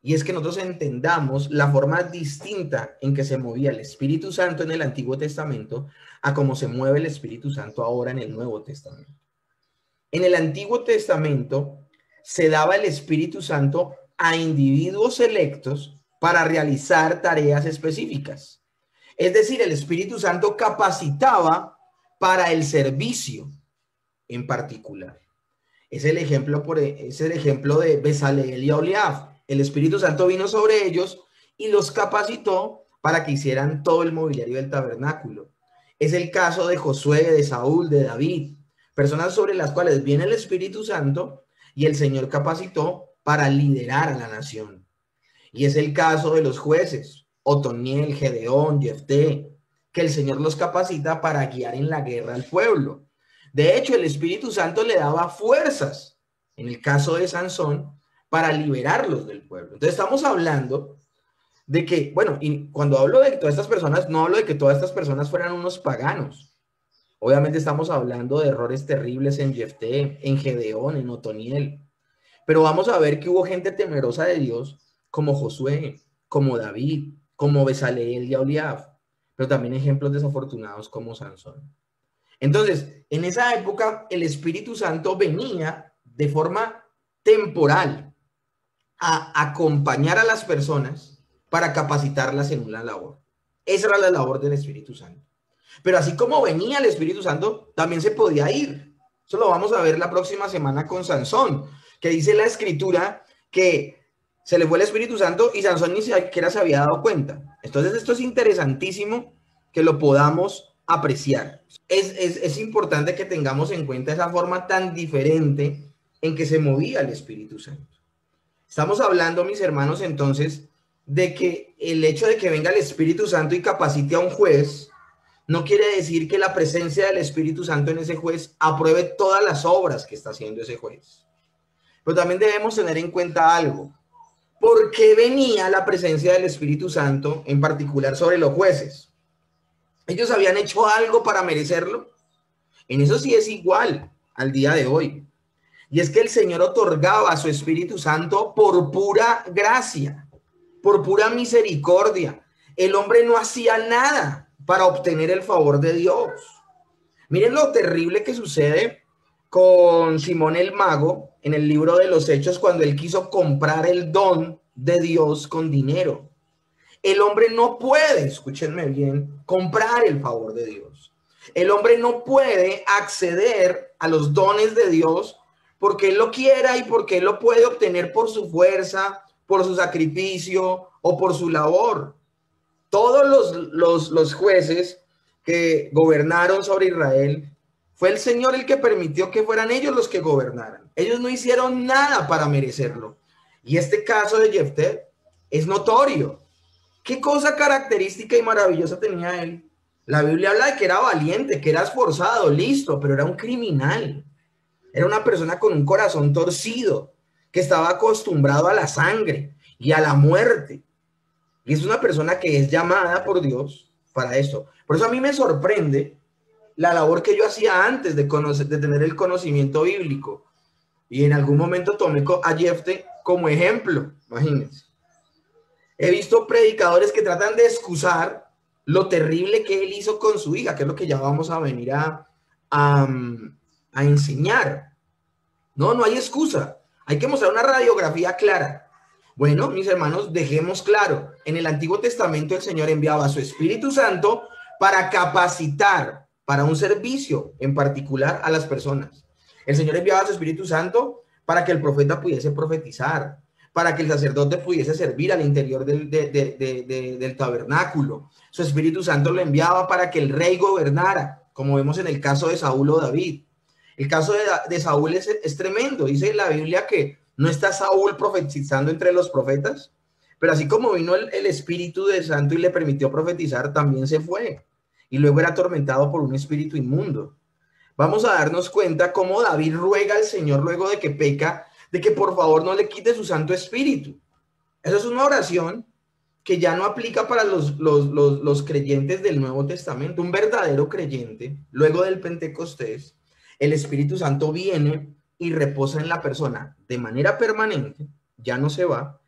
Y es que nosotros entendamos la forma distinta en que se movía el Espíritu Santo en el Antiguo Testamento a cómo se mueve el Espíritu Santo ahora en el Nuevo Testamento. En el Antiguo Testamento se daba el Espíritu Santo a individuos selectos para realizar tareas específicas. Es decir, el Espíritu Santo capacitaba para el servicio en particular. Es el ejemplo de Bezaleel y Aholiab. El Espíritu Santo vino sobre ellos y los capacitó para que hicieran todo el mobiliario del tabernáculo. Es el caso de Josué, de Saúl, de David, personas sobre las cuales viene el Espíritu Santo y el Señor capacitó para liderar a la nación. Y es el caso de los jueces, Otoniel, Gedeón, Jefté, que el Señor los capacita para guiar en la guerra al pueblo. De hecho, el Espíritu Santo le daba fuerzas, en el caso de Sansón, para liberarlos del pueblo. Entonces estamos hablando de que, bueno, y cuando hablo de todas estas personas, no hablo de que todas estas personas fueran unos paganos. Obviamente estamos hablando de errores terribles en Jefté, en Gedeón, en Otoniel. Pero vamos a ver que hubo gente temerosa de Dios, como Josué, como David, como Bezaleel y Aholiab, pero también ejemplos desafortunados como Sansón. Entonces, en esa época, el Espíritu Santo venía de forma temporal a acompañar a las personas para capacitarlas en una labor. Esa era la labor del Espíritu Santo. Pero así como venía el Espíritu Santo, también se podía ir. Eso lo vamos a ver la próxima semana con Sansón, que dice la Escritura que se le fue el Espíritu Santo y Sansón ni siquiera se había dado cuenta. Entonces esto es interesantísimo que lo podamos apreciar. Es importante que tengamos en cuenta esa forma tan diferente en que se movía el Espíritu Santo. Estamos hablando, mis hermanos, entonces, de que el hecho de que venga el Espíritu Santo y capacite a un juez no quiere decir que la presencia del Espíritu Santo en ese juez apruebe todas las obras que está haciendo ese juez. Pero también debemos tener en cuenta algo. ¿Por qué venía la presencia del Espíritu Santo, en particular sobre los jueces? ¿Ellos habían hecho algo para merecerlo? En eso sí es igual al día de hoy. Y es que el Señor otorgaba a su Espíritu Santo por pura gracia, por pura misericordia. El hombre no hacía nada para obtener el favor de Dios. Miren lo terrible que sucede con Simón el Mago en el libro de los Hechos cuando él quiso comprar el don de Dios con dinero. El hombre no puede, escúchenme bien, comprar el favor de Dios. El hombre no puede acceder a los dones de Dios porque él lo quiera y porque él lo puede obtener por su fuerza, por su sacrificio o por su labor. Todos los jueces que gobernaron sobre Israel, fue el Señor el que permitió que fueran ellos los que gobernaran. Ellos no hicieron nada para merecerlo. Y este caso de Jefté es notorio. ¿Qué cosa característica y maravillosa tenía él? La Biblia habla de que era valiente, que era esforzado, listo, pero era un criminal. Era una persona con un corazón torcido, que estaba acostumbrado a la sangre y a la muerte. Y es una persona que es llamada por Dios para esto. Por eso a mí me sorprende la labor que yo hacía antes de tener el conocimiento bíblico. Y en algún momento tomé a Jefté como ejemplo, imagínense. He visto predicadores que tratan de excusar lo terrible que él hizo con su hija, que es lo que ya vamos a venir a, a enseñar. No hay excusa. Hay que mostrar una radiografía clara. Bueno, mis hermanos, dejemos claro. En el Antiguo Testamento el Señor enviaba a su Espíritu Santo para capacitar para un servicio en particular a las personas. El Señor enviaba a su Espíritu Santo para que el profeta pudiese profetizar, para que el sacerdote pudiese servir al interior del tabernáculo. Su Espíritu Santo lo enviaba para que el rey gobernara, como vemos en el caso de Saúl o David. El caso de Saúl es tremendo. Dice la Biblia que no está Saúl profetizando entre los profetas, pero así como vino el Espíritu del Santo y le permitió profetizar, también se fue. Y luego era atormentado por un espíritu inmundo. Vamos a darnos cuenta cómo David ruega al Señor luego de que peca, de que por favor no le quite su Santo Espíritu. Esa es una oración que ya no aplica para los creyentes del Nuevo Testamento. Un verdadero creyente, luego del Pentecostés, el Espíritu Santo viene y reposa en la persona de manera permanente, ya no se va.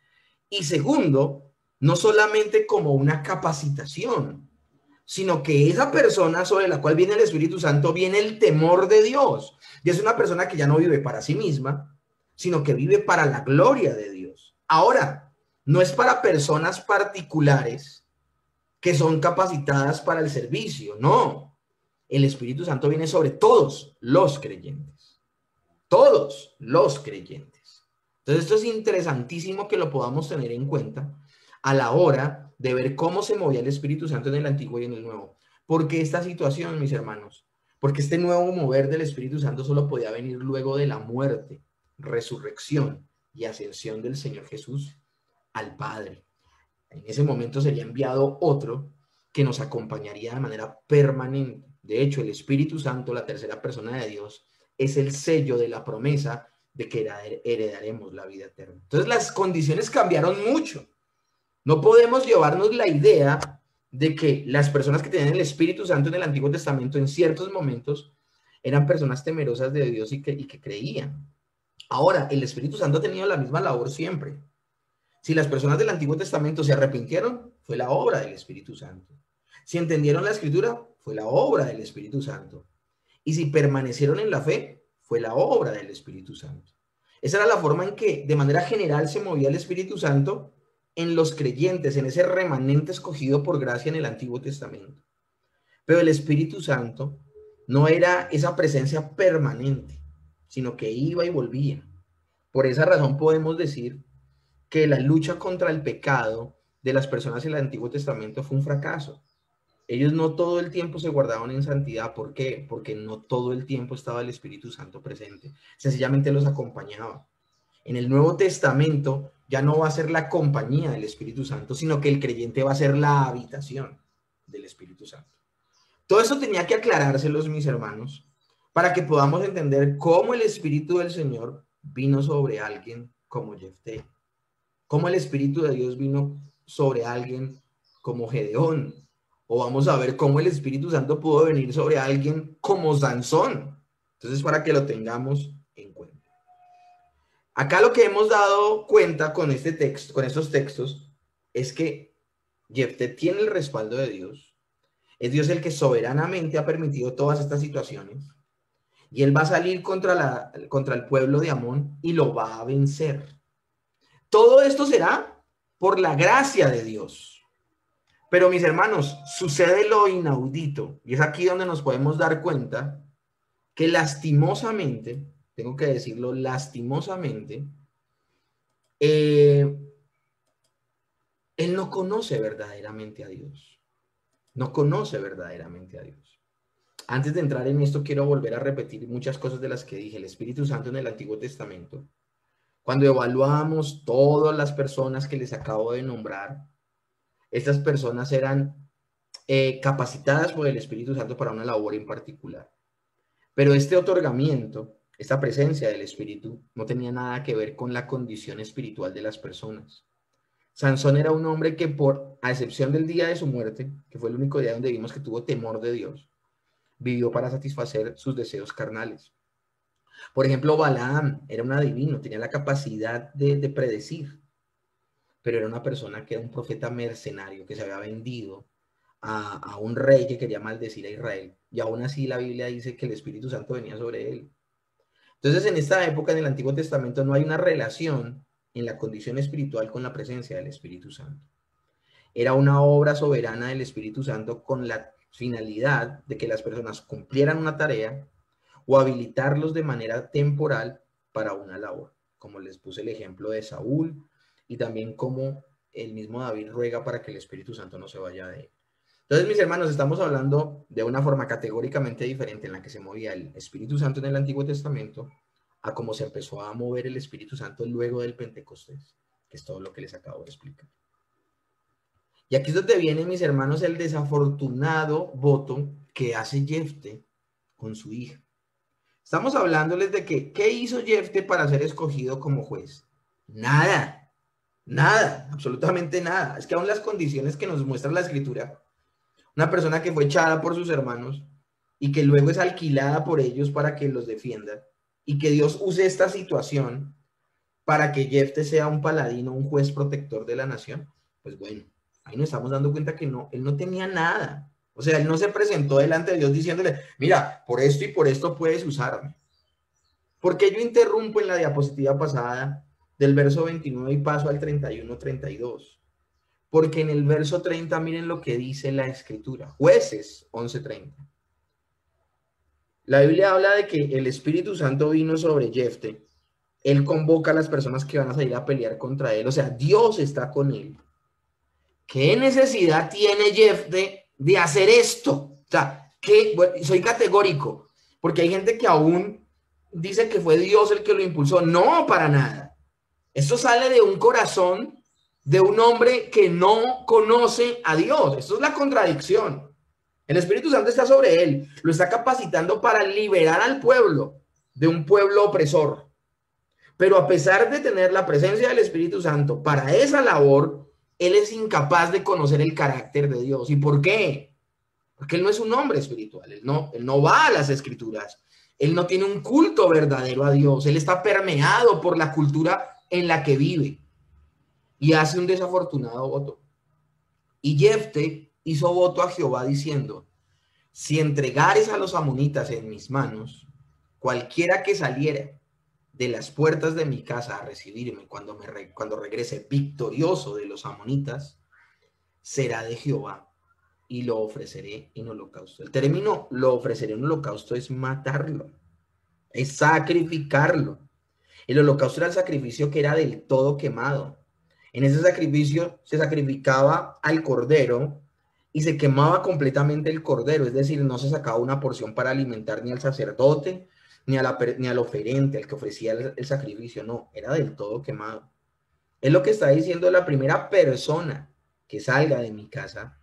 Y segundo, no solamente como una capacitación, sino que esa persona sobre la cual viene el Espíritu Santo, viene el temor de Dios. Y es una persona que ya no vive para sí misma, sino que vive para la gloria de Dios. Ahora, no es para personas particulares que son capacitadas para el servicio, no. El Espíritu Santo viene sobre todos los creyentes. Todos los creyentes. Entonces, esto es interesantísimo que lo podamos tener en cuenta a la hora de ver cómo se movía el Espíritu Santo en el Antiguo y en el Nuevo. ¿Por qué esta situación, mis hermanos? Porque este nuevo mover del Espíritu Santo solo podía venir luego de la muerte, resurrección y ascensión del Señor Jesús al Padre. En ese momento sería enviado otro que nos acompañaría de manera permanente. De hecho, el Espíritu Santo, la tercera persona de Dios, es el sello de la promesa de que heredaremos la vida eterna. Entonces las condiciones cambiaron mucho. No podemos llevarnos la idea de que las personas que tenían el Espíritu Santo en el Antiguo Testamento en ciertos momentos eran personas temerosas de Dios y que creían. Ahora, el Espíritu Santo ha tenido la misma labor siempre. Si las personas del Antiguo Testamento se arrepintieron, fue la obra del Espíritu Santo. Si entendieron la Escritura, fue la obra del Espíritu Santo. Y si permanecieron en la fe, fue la obra del Espíritu Santo. Esa era la forma en que de manera general se movía el Espíritu Santo en los creyentes, en ese remanente escogido por gracia en el Antiguo Testamento. Pero el Espíritu Santo no era esa presencia permanente, sino que iba y volvía. Por esa razón podemos decir que la lucha contra el pecado de las personas en el Antiguo Testamento fue un fracaso. Ellos no todo el tiempo se guardaban en santidad. ¿Por qué? Porque no todo el tiempo estaba el Espíritu Santo presente. Sencillamente los acompañaba. En el Nuevo Testamento ya no va a ser la compañía del Espíritu Santo, sino que el creyente va a ser la habitación del Espíritu Santo. Todo eso tenía que aclarárselos, mis hermanos, para que podamos entender cómo el Espíritu del Señor vino sobre alguien como Jefté, cómo el Espíritu de Dios vino sobre alguien como Gedeón, o vamos a ver cómo el Espíritu Santo pudo venir sobre alguien como Sansón. Entonces, para que lo tengamos en cuenta. Acá lo que hemos dado cuenta con este texto, con estos textos, es que Jefté tiene el respaldo de Dios. Es Dios el que soberanamente ha permitido todas estas situaciones. Y él va a salir contra el pueblo de Amón y lo va a vencer. Todo esto será por la gracia de Dios. Pero mis hermanos, sucede lo inaudito. Y es aquí donde nos podemos dar cuenta que lastimosamente, tengo que decirlo, lastimosamente, el él no conoce verdaderamente a Dios. No conoce verdaderamente a Dios. Antes de entrar en esto, quiero volver a repetir muchas cosas de las que dije. El Espíritu Santo en el Antiguo Testamento, cuando evaluamos todas las personas que les acabo de nombrar, estas personas eran capacitadas por el Espíritu Santo para una labor en particular. Pero este otorgamiento, esta presencia del Espíritu, no tenía nada que ver con la condición espiritual de las personas. Sansón era un hombre que, a excepción del día de su muerte, que fue el único día donde vimos que tuvo temor de Dios, vivió para satisfacer sus deseos carnales. Por ejemplo, Balaam era un adivino, tenía la capacidad de predecir, pero era una persona que era un profeta mercenario, que se había vendido a un rey que quería maldecir a Israel. Y aún así la Biblia dice que el Espíritu Santo venía sobre él. Entonces, en esta época, en el Antiguo Testamento, no hay una relación en la condición espiritual con la presencia del Espíritu Santo. Era una obra soberana del Espíritu Santo con la finalidad de que las personas cumplieran una tarea o habilitarlos de manera temporal para una labor, como les puse el ejemplo de Saúl y también como el mismo David ruega para que el Espíritu Santo no se vaya de él. Entonces, mis hermanos, estamos hablando de una forma categóricamente diferente en la que se movía el Espíritu Santo en el Antiguo Testamento a cómo se empezó a mover el Espíritu Santo luego del Pentecostés, que es todo lo que les acabo de explicar. Y aquí es donde viene, mis hermanos, el desafortunado voto que hace Jefté con su hija. Estamos hablándoles de que, ¿qué hizo Jefté para ser escogido como juez? Nada, nada, absolutamente nada. Es que aún las condiciones que nos muestra la Escritura, una persona que fue echada por sus hermanos y que luego es alquilada por ellos para que los defienda, y que Dios use esta situación para que Jefté sea un paladino, un juez protector de la nación, pues bueno, ahí nos estamos dando cuenta que no, él no tenía nada. O sea, él no se presentó delante de Dios diciéndole, mira, por esto y por esto puedes usarme. ¿Por qué yo interrumpo en la diapositiva pasada del verso 29 y paso al 31-32? Porque en el verso 30, miren lo que dice la Escritura. Jueces 11:30. La Biblia habla de que el Espíritu Santo vino sobre Jefté. Él convoca a las personas que van a salir a pelear contra él. O sea, Dios está con él. ¿Qué necesidad tiene Jefté de hacer esto? O sea, bueno, soy categórico, porque hay gente que aún dice que fue Dios el que lo impulsó. No, para nada. Esto sale de un corazón de un hombre que no conoce a Dios. Esto es la contradicción. El Espíritu Santo está sobre él, lo está capacitando para liberar al pueblo de un pueblo opresor. Pero a pesar de tener la presencia del Espíritu Santo para esa labor, él es incapaz de conocer el carácter de Dios. ¿Y por qué? Porque él no es un hombre espiritual, él no va a las Escrituras, él no tiene un culto verdadero a Dios, él está permeado por la cultura en la que vive y hace un desafortunado voto. Y Jefté hizo voto a Jehová diciendo, si entregares a los amonitas en mis manos, cualquiera que saliera de las puertas de mi casa a recibirme cuando regrese victorioso de los amonitas, será de Jehová y lo ofreceré en holocausto. El término lo ofreceré en holocausto es matarlo, es sacrificarlo. El holocausto era el sacrificio que era del todo quemado. En ese sacrificio se sacrificaba al cordero y se quemaba completamente el cordero, es decir, no se sacaba una porción para alimentar ni al sacerdote, ni al oferente, al que ofrecía el sacrificio, no, era del todo quemado. Es lo que está diciendo: la primera persona que salga de mi casa,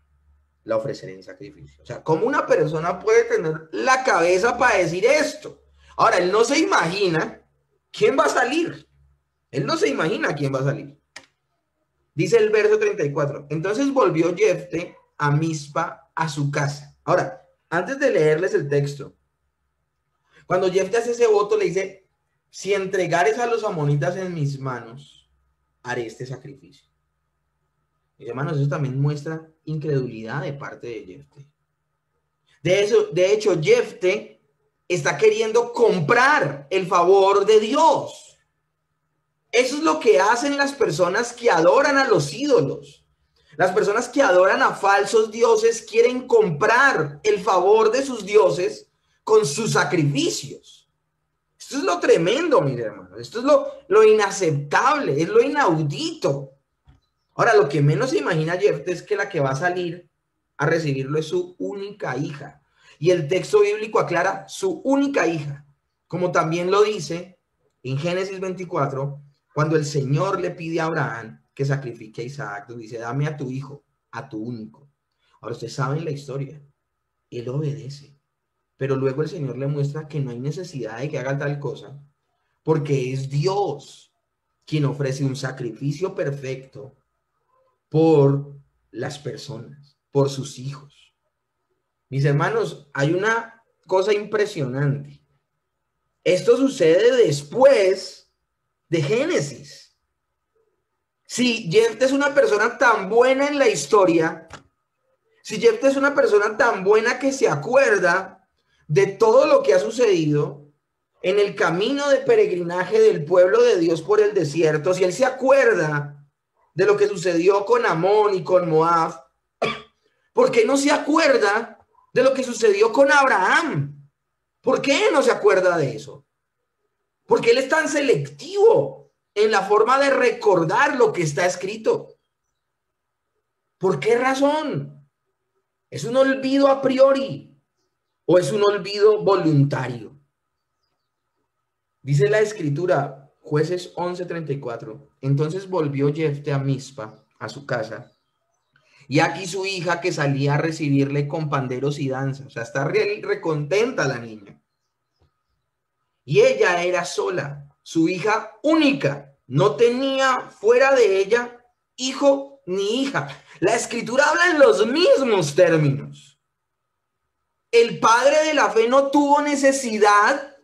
la ofreceré en sacrificio. O sea, ¿cómo una persona puede tener la cabeza para decir esto? Ahora, él no se imagina quién va a salir. Él no se imagina quién va a salir. Dice el verso 34. Entonces volvió Jefté a Mizpa, a su casa. Ahora, antes de leerles el texto, cuando Jefté hace ese voto, le dice: si entregares a los amonitas en mis manos, haré este sacrificio. Mis hermanos, eso también muestra incredulidad de parte de Jefté. De hecho, Jefté está queriendo comprar el favor de Dios. Eso es lo que hacen las personas que adoran a los ídolos. Las personas que adoran a falsos dioses quieren comprar el favor de sus dioses con sus sacrificios. Esto es lo tremendo, mis hermanos. Esto es lo inaceptable, es lo inaudito. Ahora, lo que menos se imagina Jefté es que la que va a salir a recibirlo es su única hija. Y el texto bíblico aclara su única hija, como también lo dice en Génesis 24, cuando el Señor le pide a Abraham que sacrifique a Isaac, donde dice, dame a tu hijo, a tu único. Ahora, ustedes saben la historia, él obedece, pero luego el Señor le muestra que no hay necesidad de que haga tal cosa, porque es Dios quien ofrece un sacrificio perfecto por las personas, por sus hijos. Mis hermanos, hay una cosa impresionante. Esto sucede después de Génesis. Si Jefté es una persona tan buena en la historia, si Jefté es una persona tan buena que se acuerda de todo lo que ha sucedido en el camino de peregrinaje del pueblo de Dios por el desierto, si él se acuerda de lo que sucedió con Amón y con Moab, ¿por qué no se acuerda de lo que sucedió con Abraham? ¿Por qué no se acuerda de eso? Porque él es tan selectivo en la forma de recordar lo que está escrito. ¿Por qué razón? ¿Es un olvido a priori o es un olvido voluntario? Dice la escritura, Jueces 11:34. Entonces volvió Jefté a Mizpa, a su casa, y aquí su hija que salía a recibirle con panderos y danzas. O sea, está recontenta la niña. Y ella era sola, su hija única. No tenía fuera de ella hijo ni hija. La escritura habla en los mismos términos. El padre de la fe no tuvo necesidad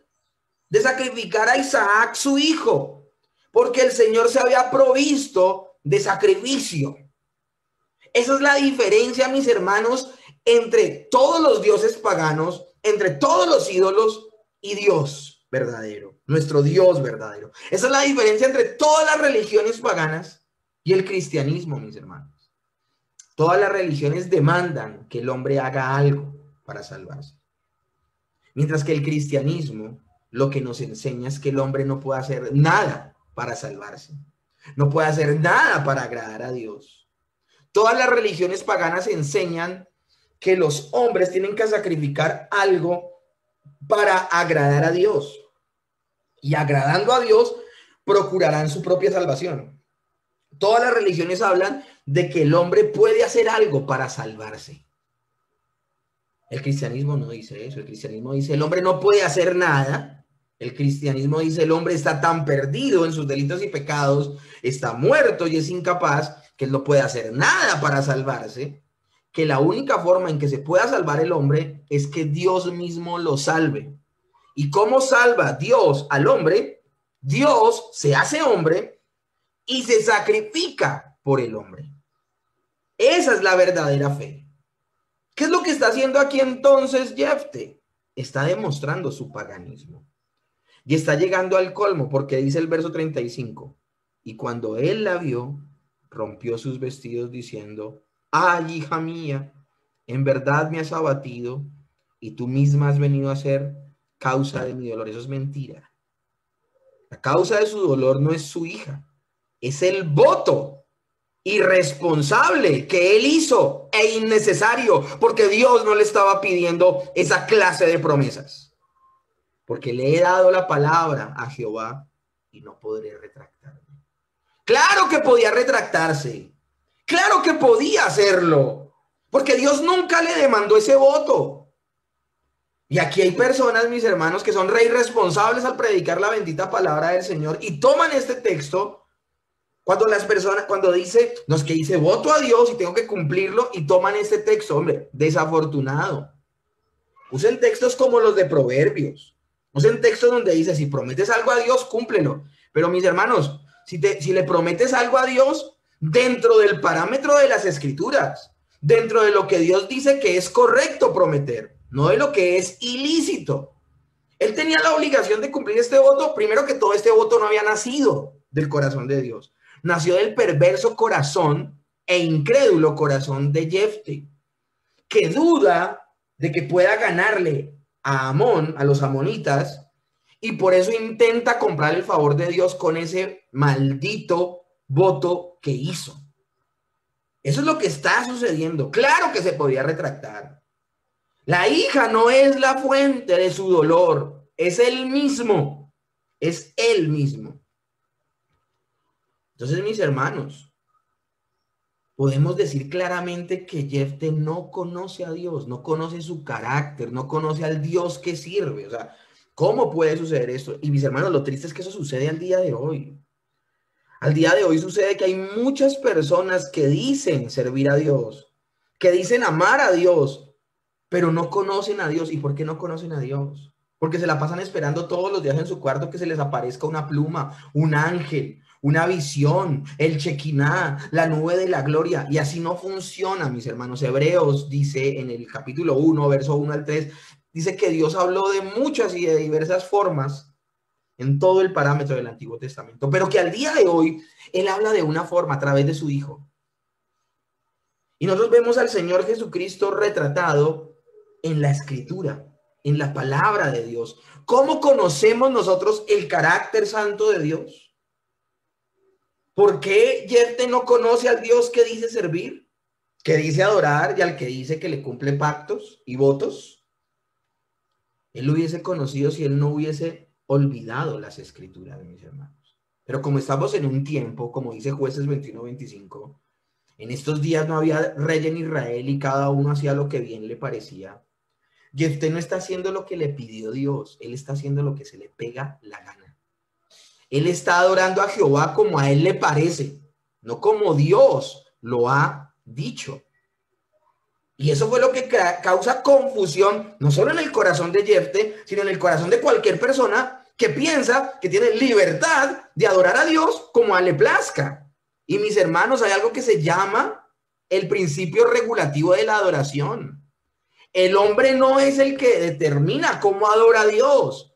de sacrificar a Isaac, su hijo, porque el Señor se había provisto de sacrificio. Esa es la diferencia, mis hermanos, entre todos los dioses paganos, entre todos los ídolos y Dios verdadero, nuestro Dios verdadero. Esa es la diferencia entre todas las religiones paganas y el cristianismo, mis hermanos. Todas las religiones demandan que el hombre haga algo para salvarse. Mientras que el cristianismo lo que nos enseña es que el hombre no puede hacer nada para salvarse. No puede hacer nada para agradar a Dios. Todas las religiones paganas enseñan que los hombres tienen que sacrificar algo para agradar a Dios. Y agradando a Dios, procurarán su propia salvación. Todas las religiones hablan de que el hombre puede hacer algo para salvarse. El cristianismo no dice eso. El cristianismo dice el hombre no puede hacer nada. El cristianismo dice el hombre está tan perdido en sus delitos y pecados, está muerto y es incapaz, que él no puede hacer nada para salvarse, que la única forma en que se pueda salvar el hombre es que Dios mismo lo salve. ¿Y cómo salva Dios al hombre? Dios se hace hombre y se sacrifica por el hombre. Esa es la verdadera fe. ¿Qué es lo que está haciendo aquí entonces Jefté? Está demostrando su paganismo. Y está llegando al colmo porque dice el verso 35. Y cuando él la vio, rompió sus vestidos diciendo, ay, hija mía, en verdad me has abatido y tú misma has venido a ser causa de mi dolor. Eso es mentira. La causa de su dolor no es su hija, es el voto irresponsable que él hizo e innecesario, porque Dios no le estaba pidiendo esa clase de promesas. Porque le he dado la palabra a Jehová y no podré retractarme. Claro que podía retractarse. Claro que podía hacerlo. Porque Dios nunca le demandó ese voto. Y aquí hay personas, mis hermanos, que son re irresponsables al predicar la bendita palabra del Señor y toman este texto cuando dice, no es que hice voto a Dios y tengo que cumplirlo, y toman este texto. Hombre, desafortunado. Usen textos como los de Proverbios. Usen textos donde dice, si prometes algo a Dios, cúmplelo. Pero mis hermanos, si le prometes algo a Dios, dentro del parámetro de las escrituras, dentro de lo que Dios dice que es correcto prometer, no de lo que es ilícito. Él tenía la obligación de cumplir este voto. Primero que todo, este voto no había nacido del corazón de Dios. Nació del perverso corazón e incrédulo corazón de Jefté, que duda de que pueda ganarle a Amón, a los amonitas, y por eso intenta comprar el favor de Dios con ese maldito voto que hizo. Eso es lo que está sucediendo. Claro que se podía retractar. La hija no es la fuente de su dolor, es él mismo, es él mismo. Entonces, mis hermanos, podemos decir claramente que Jefté no conoce a Dios, no conoce su carácter, no conoce al Dios que sirve. O sea, ¿cómo puede suceder esto? Y mis hermanos, lo triste es que eso sucede al día de hoy. Al día de hoy sucede que hay muchas personas que dicen servir a Dios, que dicen amar a Dios, pero no conocen a Dios. ¿Y por qué no conocen a Dios? Porque se la pasan esperando todos los días en su cuarto que se les aparezca una pluma, un ángel, una visión, el Chequiná, la nube de la gloria. Y así no funciona, mis hermanos. Hebreos dice en el capítulo 1, verso 1 al 3, dice que Dios habló de muchas y de diversas formas en todo el parámetro del Antiguo Testamento, pero que al día de hoy Él habla de una forma a través de su Hijo. Y nosotros vemos al Señor Jesucristo retratado en la Escritura, en la palabra de Dios. ¿Cómo conocemos nosotros el carácter santo de Dios? ¿Por qué Jefté no conoce al Dios que dice servir, que dice adorar y al que dice que le cumple pactos y votos? Él lo hubiese conocido si él no hubiese olvidado las Escrituras, de mis hermanos. Pero como estamos en un tiempo, como dice Jueces 21-25, en estos días no había rey en Israel y cada uno hacía lo que bien le parecía. Jefté no está haciendo lo que le pidió Dios, él está haciendo lo que se le pega la gana. Él está adorando a Jehová como a él le parece, no como Dios lo ha dicho. Y eso fue lo que causa confusión, no solo en el corazón de Jefté, sino en el corazón de cualquier persona que piensa que tiene libertad de adorar a Dios como a le plazca. Y mis hermanos, hay algo que se llama el principio regulativo de la adoración. El hombre no es el que determina cómo adora a Dios.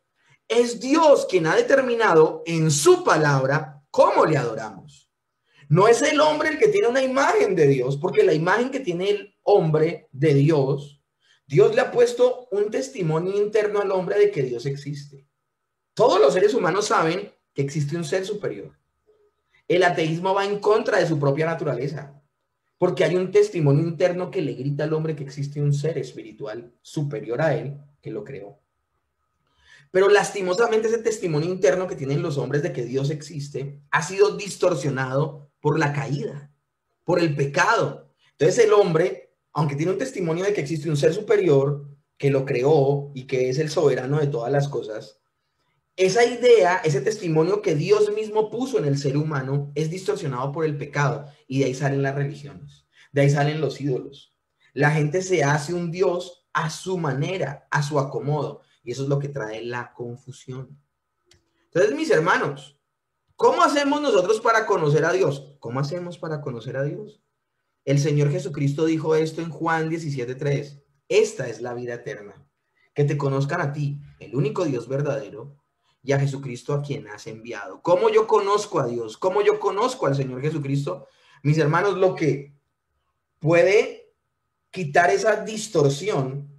Es Dios quien ha determinado en su palabra cómo le adoramos. No es el hombre el que tiene una imagen de Dios, porque la imagen que tiene el hombre de Dios, Dios le ha puesto un testimonio interno al hombre de que Dios existe. Todos los seres humanos saben que existe un ser superior. El ateísmo va en contra de su propia naturaleza, porque hay un testimonio interno que le grita al hombre que existe un ser espiritual superior a él que lo creó. Pero lastimosamente ese testimonio interno que tienen los hombres de que Dios existe ha sido distorsionado por la caída, por el pecado. Entonces el hombre, aunque tiene un testimonio de que existe un ser superior que lo creó y que es el soberano de todas las cosas, esa idea, ese testimonio que Dios mismo puso en el ser humano es distorsionado por el pecado y de ahí salen las religiones, de ahí salen los ídolos. La gente se hace un Dios a su manera, a su acomodo, y eso es lo que trae la confusión. Entonces, mis hermanos, ¿cómo hacemos nosotros para conocer a Dios? ¿Cómo hacemos para conocer a Dios? El Señor Jesucristo dijo esto en Juan 17:3. Esta es la vida eterna, que te conozcan a ti, el único Dios verdadero, y a Jesucristo a quien has enviado. ¿Cómo yo conozco a Dios? ¿Cómo yo conozco al Señor Jesucristo? Mis hermanos, lo que puede quitar esa distorsión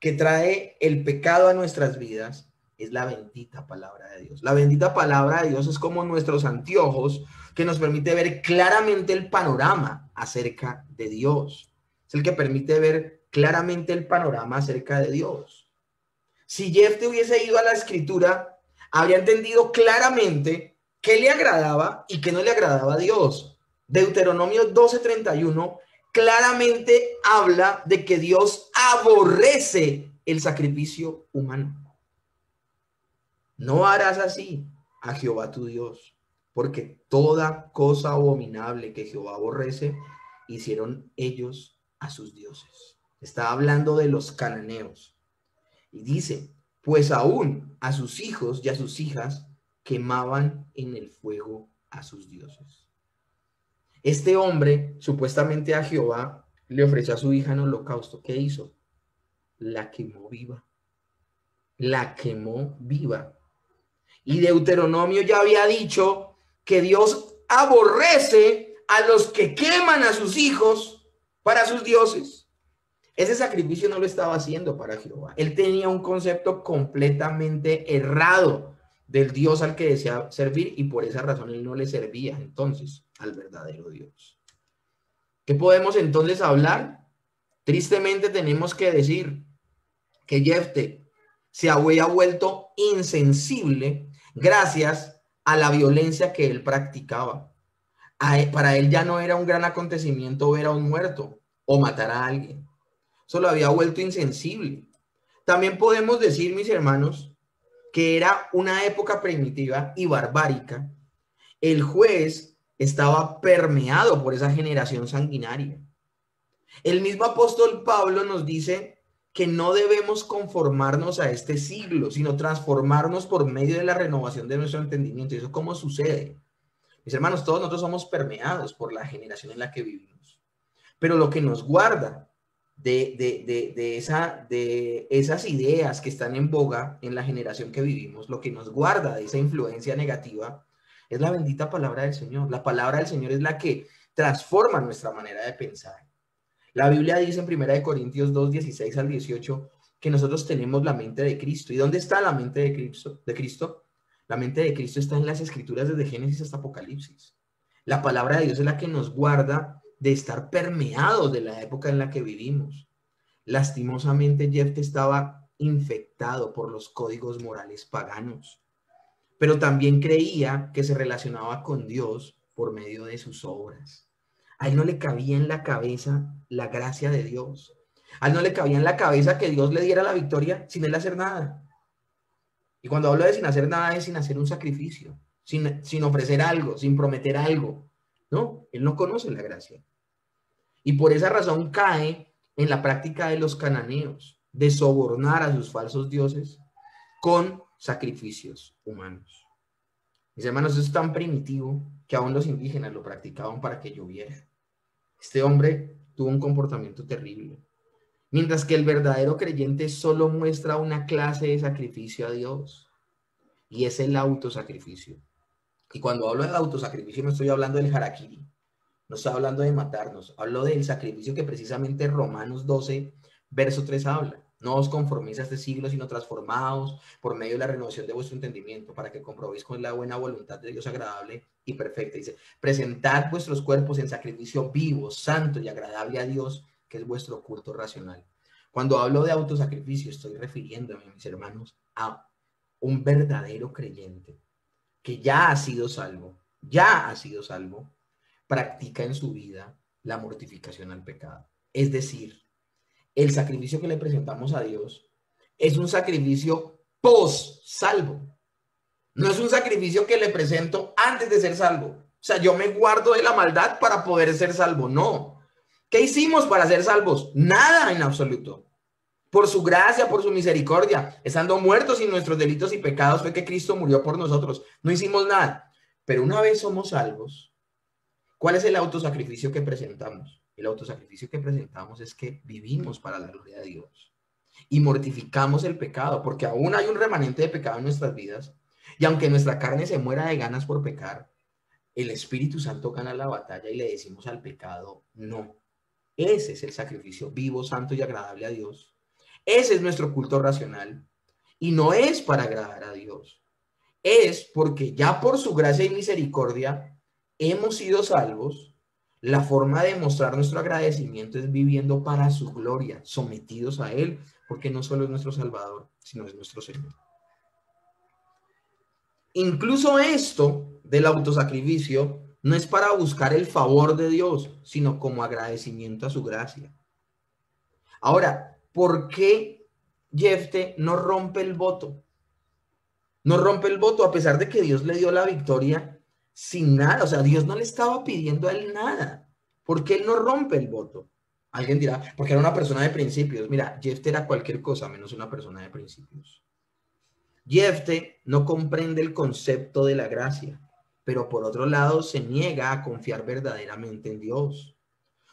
que trae el pecado a nuestras vidas es la bendita palabra de Dios. La bendita palabra de Dios es como nuestros anteojos que nos permite ver claramente el panorama acerca de Dios. Es el que permite ver claramente el panorama acerca de Dios. Si Jefté hubiese ido a la escritura, habría entendido claramente qué le agradaba y qué no le agradaba a Dios. Deuteronomio 12:31 claramente habla de que Dios aborrece el sacrificio humano. No harás así a Jehová tu Dios, porque toda cosa abominable que Jehová aborrece, hicieron ellos a sus dioses. Está hablando de los cananeos. Y dice, pues aún a sus hijos y a sus hijas quemaban en el fuego a sus dioses. Este hombre, supuestamente a Jehová, le ofreció a su hija en holocausto. ¿Qué hizo? La quemó viva. La quemó viva. Y Deuteronomio ya había dicho que Dios aborrece a los que queman a sus hijos para sus dioses. Ese sacrificio no lo estaba haciendo para Jehová. Él tenía un concepto completamente errado del Dios al que desea servir y por esa razón él no le servía entonces al verdadero Dios. ¿Qué podemos entonces hablar? Tristemente tenemos que decir que Jefté se había vuelto insensible gracias a la violencia que él practicaba. Para él ya no era un gran acontecimiento ver a un muerto o matar a alguien. Eso lo había vuelto insensible. También podemos decir, mis hermanos, que era una época primitiva y barbárica. El juez estaba permeado por esa generación sanguinaria. El mismo apóstol Pablo nos dice que no debemos conformarnos a este siglo, sino transformarnos por medio de la renovación de nuestro entendimiento. ¿Y eso cómo sucede? Mis hermanos, todos nosotros somos permeados por la generación en la que vivimos. Pero lo que nos guarda de esas ideas que están en boga en la generación que vivimos, lo que nos guarda de esa influencia negativa, es la bendita palabra del Señor. La palabra del Señor es la que transforma nuestra manera de pensar. La Biblia dice en 1 Corintios 2, 16 al 18, que nosotros tenemos la mente de Cristo. ¿Y dónde está la mente de Cristo? La mente de Cristo está en las Escrituras desde Génesis hasta Apocalipsis. La palabra de Dios es la que nos guarda de estar permeados de la época en la que vivimos. Lastimosamente, Jefté estaba infectado por los códigos morales paganos, pero también creía que se relacionaba con Dios por medio de sus obras. A él no le cabía en la cabeza la gracia de Dios. A él no le cabía en la cabeza que Dios le diera la victoria sin él hacer nada. Y cuando hablo de sin hacer nada es sin hacer un sacrificio, sin ofrecer algo, sin prometer algo. No, él no conoce la gracia. Y por esa razón cae en la práctica de los cananeos, de sobornar a sus falsos dioses con sacrificios humanos. Mis hermanos, eso es tan primitivo que aún los indígenas lo practicaban para que lloviera. Este hombre tuvo un comportamiento terrible. Mientras que el verdadero creyente solo muestra una clase de sacrificio a Dios, y es el autosacrificio. Y cuando hablo de autosacrificio no estoy hablando del harakiri, no estoy hablando de matarnos, hablo del sacrificio que precisamente Romanos 12, verso 3 habla. No os conforméis a este siglo, sino transformaos por medio de la renovación de vuestro entendimiento, para que comprobéis con la buena voluntad de Dios agradable y perfecta. Dice, presentad vuestros cuerpos en sacrificio vivo, santo y agradable a Dios, que es vuestro culto racional. Cuando hablo de autosacrificio, estoy refiriéndome, mis hermanos, a un verdadero creyente que ya ha sido salvo, practica en su vida la mortificación al pecado. Es decir, el sacrificio que le presentamos a Dios es un sacrificio post-salvo. No es un sacrificio que le presento antes de ser salvo. O sea, yo me guardo de la maldad para poder ser salvo. No. ¿Qué hicimos para ser salvos? Nada en absoluto. Por su gracia, por su misericordia, estando muertos en nuestros delitos y pecados, fue que Cristo murió por nosotros. No hicimos nada. Pero una vez somos salvos, ¿cuál es el autosacrificio que presentamos? El autosacrificio que presentamos es que vivimos para la gloria de Dios y mortificamos el pecado, porque aún hay un remanente de pecado en nuestras vidas, y aunque nuestra carne se muera de ganas por pecar, el Espíritu Santo gana la batalla y le decimos al pecado, no. Ese es el sacrificio vivo, santo y agradable a Dios. Ese es nuestro culto racional, y no es para agradar a Dios. Es porque ya por su gracia y misericordia hemos sido salvos. La forma de mostrar nuestro agradecimiento es viviendo para su gloria, sometidos a Él, porque no solo es nuestro Salvador, sino es nuestro Señor. Incluso esto del autosacrificio no es para buscar el favor de Dios, sino como agradecimiento a su gracia. Ahora, ¿por qué Jefté no rompe el voto? No rompe el voto a pesar de que Dios le dio la victoria sin nada. O sea, Dios no le estaba pidiendo a él nada. ¿Por qué él no rompe el voto? Alguien dirá, porque era una persona de principios. Mira, Jefté era cualquier cosa menos una persona de principios. Jefté no comprende el concepto de la gracia, pero por otro lado se niega a confiar verdaderamente en Dios.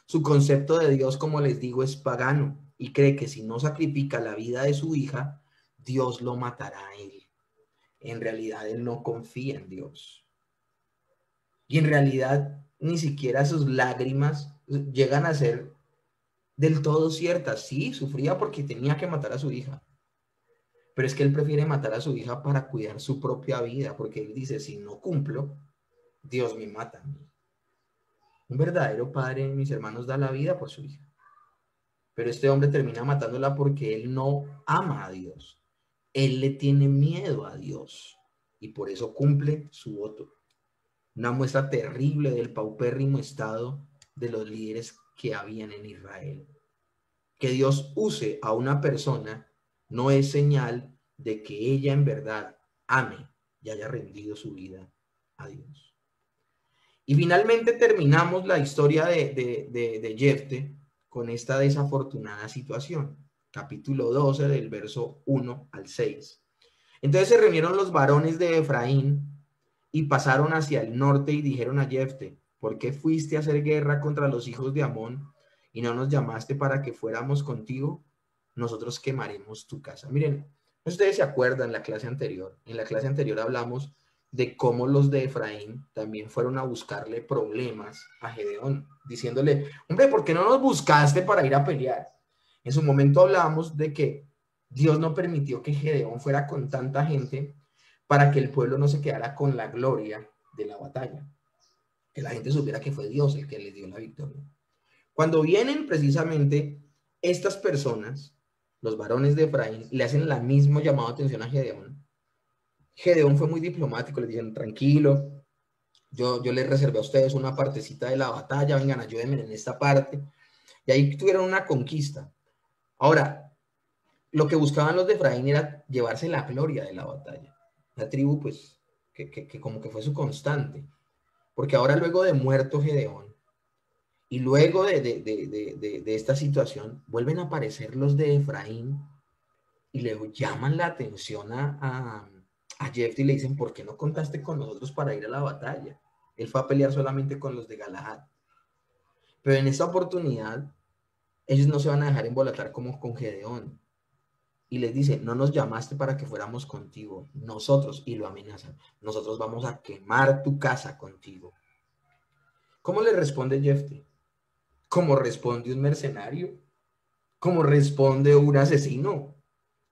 Su concepto de Dios, como les digo, es pagano y cree que si no sacrifica la vida de su hija, Dios lo matará a él. En realidad él no confía en Dios. Y en realidad ni siquiera sus lágrimas llegan a ser del todo ciertas. Sí, sufría porque tenía que matar a su hija. Pero es que él prefiere matar a su hija para cuidar su propia vida, porque él dice, si no cumplo, Dios me mata. Un verdadero padre, mis hermanos, da la vida por su hija. Pero este hombre termina matándola porque él no ama a Dios. Él le tiene miedo a Dios y por eso cumple su voto. Una muestra terrible del paupérrimo estado de los líderes que habían en Israel. Que Dios use a una persona no es señal de que ella en verdad ame y haya rendido su vida a Dios. Y finalmente terminamos la historia de Jefte con esta desafortunada situación. Capítulo 12 del verso 1 al 6. Entonces se reunieron los varones de Efraín y pasaron hacia el norte y dijeron a Jefte, ¿por qué fuiste a hacer guerra contra los hijos de Amón y no nos llamaste para que fuéramos contigo? Nosotros quemaremos tu casa. Miren, ustedes se acuerdan en la clase anterior hablamos de cómo los de Efraín también fueron a buscarle problemas a Gedeón, diciéndole, hombre, ¿por qué no nos buscaste para ir a pelear? En su momento hablábamos de que Dios no permitió que Gedeón fuera con tanta gente para que el pueblo no se quedara con la gloria de la batalla, que la gente supiera que fue Dios el que les dio la victoria. Cuando vienen precisamente estas personas, los varones de Efraín, le hacen la misma llamada de atención a Gedeón. Gedeón fue muy diplomático, les dijeron, tranquilo, yo les reservé a ustedes una partecita de la batalla, vengan, ayúdenme en esta parte. Y ahí tuvieron una conquista. Ahora, lo que buscaban los de Efraín era llevarse la gloria de la batalla. La tribu, pues, que como que fue su constante. Porque ahora luego de muerto Gedeón, y luego de esta situación, vuelven a aparecer los de Efraín y le llaman la atención a Jefte y le dicen, ¿por qué no contaste con nosotros para ir a la batalla? Él fue a pelear solamente con los de Galaad. Pero en esta oportunidad, ellos no se van a dejar embolatar como con Gedeón. Y les dice, no nos llamaste para que fuéramos contigo, nosotros, y lo amenazan, nosotros vamos a quemar tu casa contigo. ¿Cómo le responde Jefte? ¿Cómo responde un mercenario? ¿Cómo responde un asesino?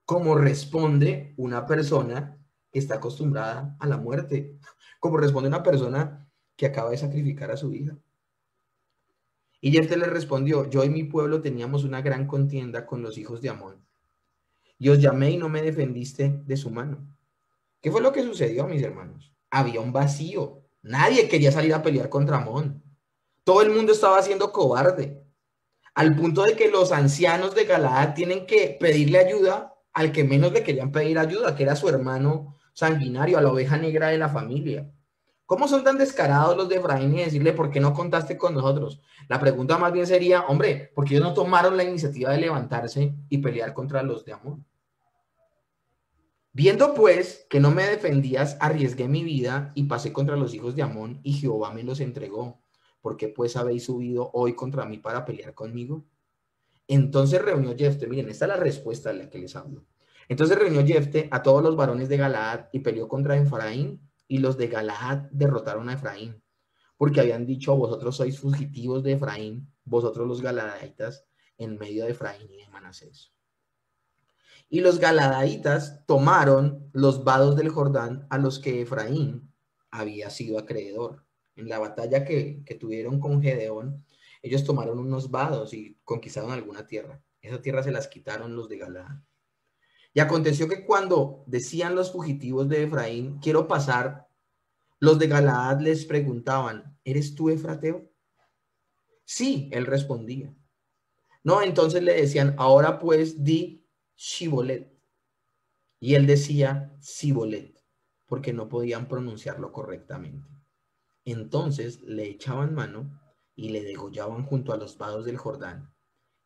¿Cómo responde una persona que está acostumbrada a la muerte? ¿Cómo responde una persona que acaba de sacrificar a su hija? Y Jefte le respondió, yo y mi pueblo teníamos una gran contienda con los hijos de Amón, y os llamé y no me defendiste de su mano. ¿Qué fue lo que sucedió, mis hermanos? Había un vacío. Nadie quería salir a pelear contra Amón. Todo el mundo estaba siendo cobarde, al punto de que los ancianos de Galaad tienen que pedirle ayuda al que menos le querían pedir ayuda, que era su hermano sanguinario, a la oveja negra de la familia. ¿Cómo son tan descarados los de Efraín y decirle, ¿por qué no contaste con nosotros? La pregunta más bien sería, hombre, ¿por qué ellos no tomaron la iniciativa de levantarse y pelear contra los de Amón? Viendo pues que no me defendías, arriesgué mi vida y pasé contra los hijos de Amón y Jehová me los entregó. ¿Por qué pues habéis subido hoy contra mí para pelear conmigo? Entonces reunió Jefte, miren, esta es la respuesta de la que les hablo. Entonces reunió Jefte a todos los varones de Galaad y peleó contra Efraín, y los de Galaad derrotaron a Efraín, porque habían dicho, vosotros sois fugitivos de Efraín, vosotros los galadaitas, en medio de Efraín y de Manasés. Y los galadaitas tomaron los vados del Jordán a los que Efraín había sido acreedor. En la batalla que tuvieron con Gedeón, ellos tomaron unos vados y conquistaron alguna tierra. Esa tierra se las quitaron los de Galaad. Y aconteció que cuando decían los fugitivos de Efraín, quiero pasar, los de Galaad les preguntaban, ¿eres tú Efrateo? Sí, él respondía. No, entonces le decían, ahora pues di Shibolet. Y él decía Sibolet, porque no podían pronunciarlo correctamente. Entonces le echaban mano y le degollaban junto a los vados del Jordán.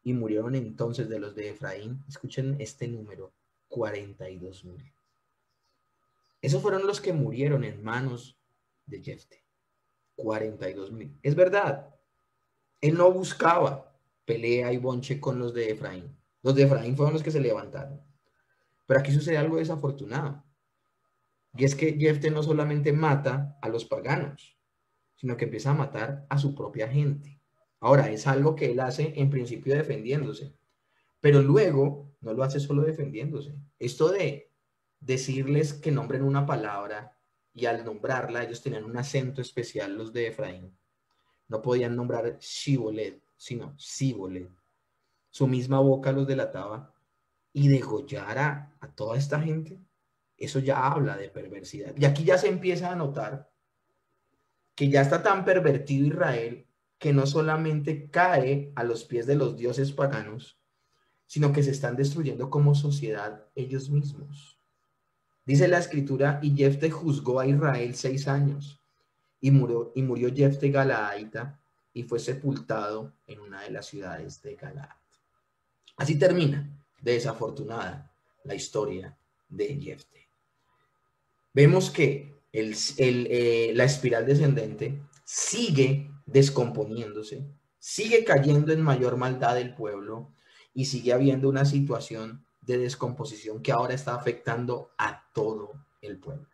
Y murieron entonces de los de Efraín, escuchen este número, 42,000. Esos fueron los que murieron en manos de Jefte, 42,000. Es verdad, él no buscaba pelea y bonche con los de Efraín. Los de Efraín fueron los que se levantaron. Pero aquí sucede algo desafortunado. Y es que Jefte no solamente mata a los paganos, sino que empieza a matar a su propia gente. Ahora, es algo que él hace en principio defendiéndose, pero luego no lo hace solo defendiéndose. Esto de decirles que nombren una palabra y al nombrarla ellos tenían un acento especial los de Efraín. No podían nombrar Shibolet, sino Sibolet. Su misma boca los delataba. Y degollar a toda esta gente, eso ya habla de perversidad. Y aquí ya se empieza a notar que ya está tan pervertido Israel que no solamente cae a los pies de los dioses paganos, sino que se están destruyendo como sociedad ellos mismos. Dice la escritura, y Jefte juzgó a Israel 6 años, y murió Jefte Galaadita, y fue sepultado en una de las ciudades de Galaad. Así termina, de desafortunada, la historia de Jefte. Vemos que la espiral descendente sigue descomponiéndose, sigue cayendo en mayor maldad del pueblo y sigue habiendo una situación de descomposición que ahora está afectando a todo el pueblo.